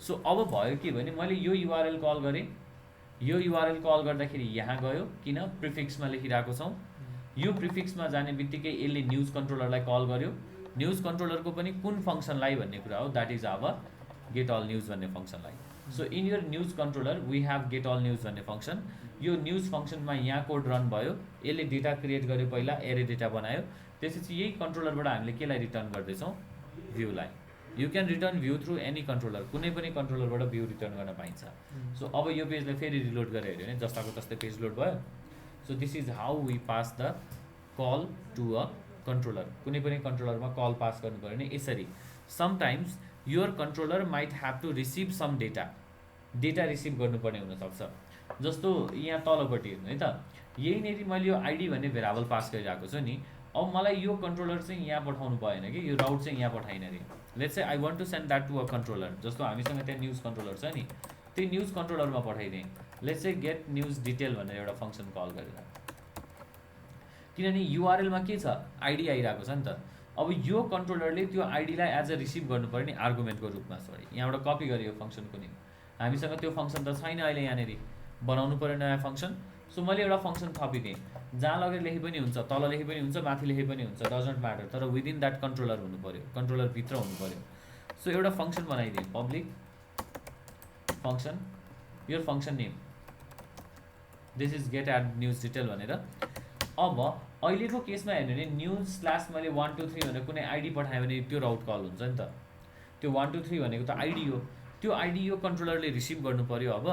सो अब भयो के भने मैले यो युआरएल कल गरेँ, यो युआरएल कल गर्दाखेरि यहाँ गयो, किन प्रिफिक्समा लेखिरहेको छौँ, यो प्रिफिक्समा जाने बित्तिकै यसले न्युज कन्ट्रोलरलाई कल गर्यो। न्युज कन्ट्रोलरको पनि कुन फङ्सनलाई भन्ने कुरा हो, that is our get all news भन्ने फङ्सनलाई। So in your news controller we have get all news भन्ने फङ्सन। यो न्युज फङ्सनमा यहाँ कोड रन भयो, यसले डेटा क्रिएट गर्यो, पहिला एरे डेटा बनायो, त्यसपछि यही कन्ट्रोलरबाट हामीले केलाई रिटर्न गर्दैछौँ, भ्यूलाई। You can return view through any controller, कुनै पनि कन्ट्रोलरबाट भ्यू रिटर्न गर्न पाइन्छ। सो अब यो पेजलाई फेरि रिलोड गरेर हेऱ्यो भने जस्ताको तस्तै पेज लोड भयो। So this is how we pass the call to a controller. कुनै पनि कन्ट्रोलरमा कल पास गर्नु पऱ्यो भने यसरी। Sometimes your controller might have to receive some data receive गर्नुपर्ने हुनसक्छ। जस्तो यहाँ तलपट्टि हेर्नु है त, यहीँनेरि मैले यो आइडी भन्ने भेरिएबल पास गरिरहेको छु नि। अब मलाई यो कन्ट्रोलर चाहिँ यहाँ पठाउनु भएन कि यो राउट चाहिँ यहाँ पठाइन अरे। Let's say I want to send that to a controller, जस्तो हामीसँग त्यहाँ न्युज कन्ट्रोलर छ नि, त्यो न्युज कन्ट्रोलरमा पठाइदिएँ। Let's say get news detail भनेर एउटा फङ्सन कल गरेर, किनभने युआरएलमा के छ आइडी आइरहेको छ नि त। अब यो कन्ट्रोलरले त्यो आइडीलाई एज अ रिसिभ गर्नु पऱ्यो नि आर्गुमेन्टको रूपमा। सरी, यहाँबाट कपी गरेँ यो फङ्सनको नि, हामीसँग त्यो फङ्सन त छैन अहिले, यहाँनिर बनाउनु पऱ्यो नयाँ फङ्सन। सो मैले एउटा फङ्सन थपिदिएँ, जहाँ लगेर लेखे पनि हुन्छ, तल लेखे पनि हुन्छ, माथि लेखे पनि हुन्छ, डजन्ट म्याटर, तर विदिन द्याट कन्ट्रोलर हुनु पऱ्यो, कन्ट्रोलरभित्र हुनु पऱ्यो। सो एउटा फङ्सन बनाइदिएँ, पब्लिक फङ्सन, यो function name this is get add news detail भनेर। अब अहिलेको केसमा हेर्नु भने न्युज स्ल्यास मैले 1 2 3 भनेर कुनै आइडी पठाएँ भने त्यो राउट कल हुन्छ नि त। त्यो 1 2 3 भनेको त आइडी हो, त्यो आइडी यो कन्ट्रोलरले रिसिभ गर्नु पऱ्यो। अब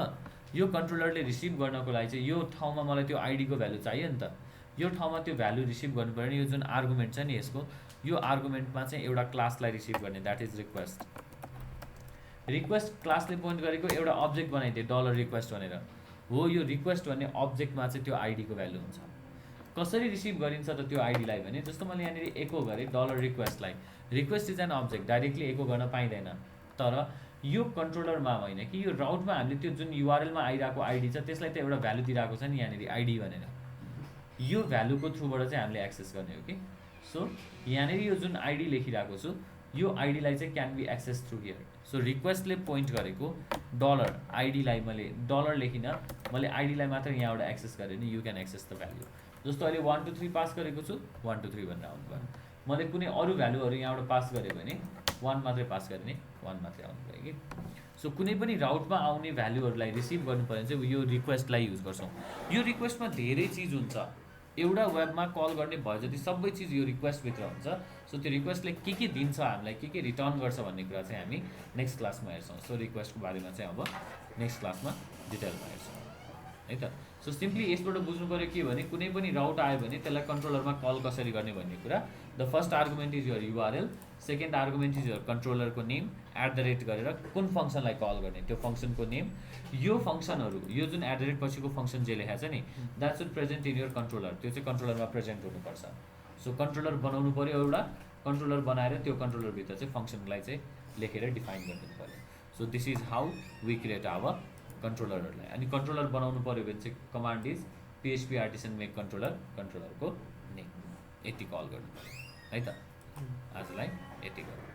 यो कन्ट्रोलरले रिसिभ गर्नको लागि चाहिँ यो ठाउँमा मलाई त्यो आइडीको भ्यालु चाहियो नि त। यो ठाउँमा त्यो भ्यालु रिसिभ गर्नु पऱ्यो भने यो जुन आर्गुमेन्ट छ नि यसको, यो आर्गुमेन्टमा चाहिँ एउटा क्लासलाई रिसिभ गर्ने, द्याट इज रिक्वेस्ट। रिक्वेस्ट क्लासले पोइन्ट गरेको एउटा अब्जेक्ट बनाइदिए डलर रिक्वेस्ट भनेर हो। यो रिक्वेस्ट भन्ने अब्जेक्टमा चाहिँ त्यो आइडीको भ्यालु हुन्छ। कसरी रिसिभ गरिन्छ त त्यो आइडीलाई भने, जस्तो मैले यहाँनिर एको गरेँ डलर रिक्वेस्टलाई, request is an object, directly echo गर्न पाइँदैन। तर यो कन्ट्रोलरमा होइन कि यो राउटमा हामीले त्यो जुन युआरएलमा आइरहेको आइडी छ त्यसलाई त एउटा भ्यालु दिइरहेको छ नि यहाँनिर आइडी भनेर, यो भ्यालुको थ्रुबाट चाहिँ हामीले एक्सेस गर्ने हो कि। सो यहाँनिर यो जुन आइडी लेखिरहेको छु यो आइडीलाई चाहिँ can be access through here. So रिक्वेस्टले पोइन्ट गरेको डलर आइडीलाई मैले डलर लेखिनँ, मैले आइडीलाई मात्र यहाँबाट एक्सेस गरेँ नि, you can access the value. जस्तो अहिले 1 2 3 पास गरेको छु, 1 2 3 भनेर आउनु भयो। मैले कुनै अरू भ्यालुहरू यहाँबाट पास गरेँ भने 1 मात्रै पास गरेँ नि, 1 मात्रै आउनु भयो कि। सो कुनै पनि राउटमा आउने भ्यालुहरूलाई रिसिभ गर्नु पर्यो भने चाहिँ यो रिक्वेस्टलाई युज गर्छौँ। यो रिक्वेस्टमा धेरै चिज हुन्छ, एउटा वेबमा कल गर्ने भयो जति सबै चिज यो रिक्वेस्टभित्र हुन्छ। सो त्यो रिक्वेस्टले के दिन्छ हामीलाई, के रिटर्न गर्छ भन्ने कुरा चाहिँ हामी नेक्स्ट क्लासमा हेर्छौँ। सो रिक्वेस्टको बारेमा चाहिँ अब नेक्स्ट क्लासमा डिटेलमा हेर्छौँ है त। सो सिम्पली यसबाट बुझ्नु पऱ्यो के भने कुनै पनि राउट आयो भने त्यसलाई कन्ट्रोलरमा कल कसरी गर्ने भन्ने कुरा। The first argument is your URL, second argument is your कन्ट्रोलरको नेम, @ गरेर कुन फङ्सनलाई कल गर्ने त्यो फङ्सनको नेम। यो फङ्सनहरू यो जुन @ पछिको फङ्सन जे लेखाएको छ नि that should present in your controller, त्यो चाहिँ कन्ट्रोलरमा प्रेजेन्ट हुनुपर्छ। सो कन्ट्रोलर बनाउनु पऱ्यो, एउटा कन्ट्रोलर बनाएर त्यो कन्ट्रोलरभित्र चाहिँ फङ्सनलाई चाहिँ लेखेर डिफाइन गरिदिनु पऱ्यो। So this is how we create our कन्ट्रोलरहरूलाई। अनि कन्ट्रोलर बनाउनु पऱ्यो भने चाहिँ command is PHP artisan make controller, कन्ट्रोलरको नेम यति कल गर्नु पऱ्यो है त। आजलाई यति गरौँ।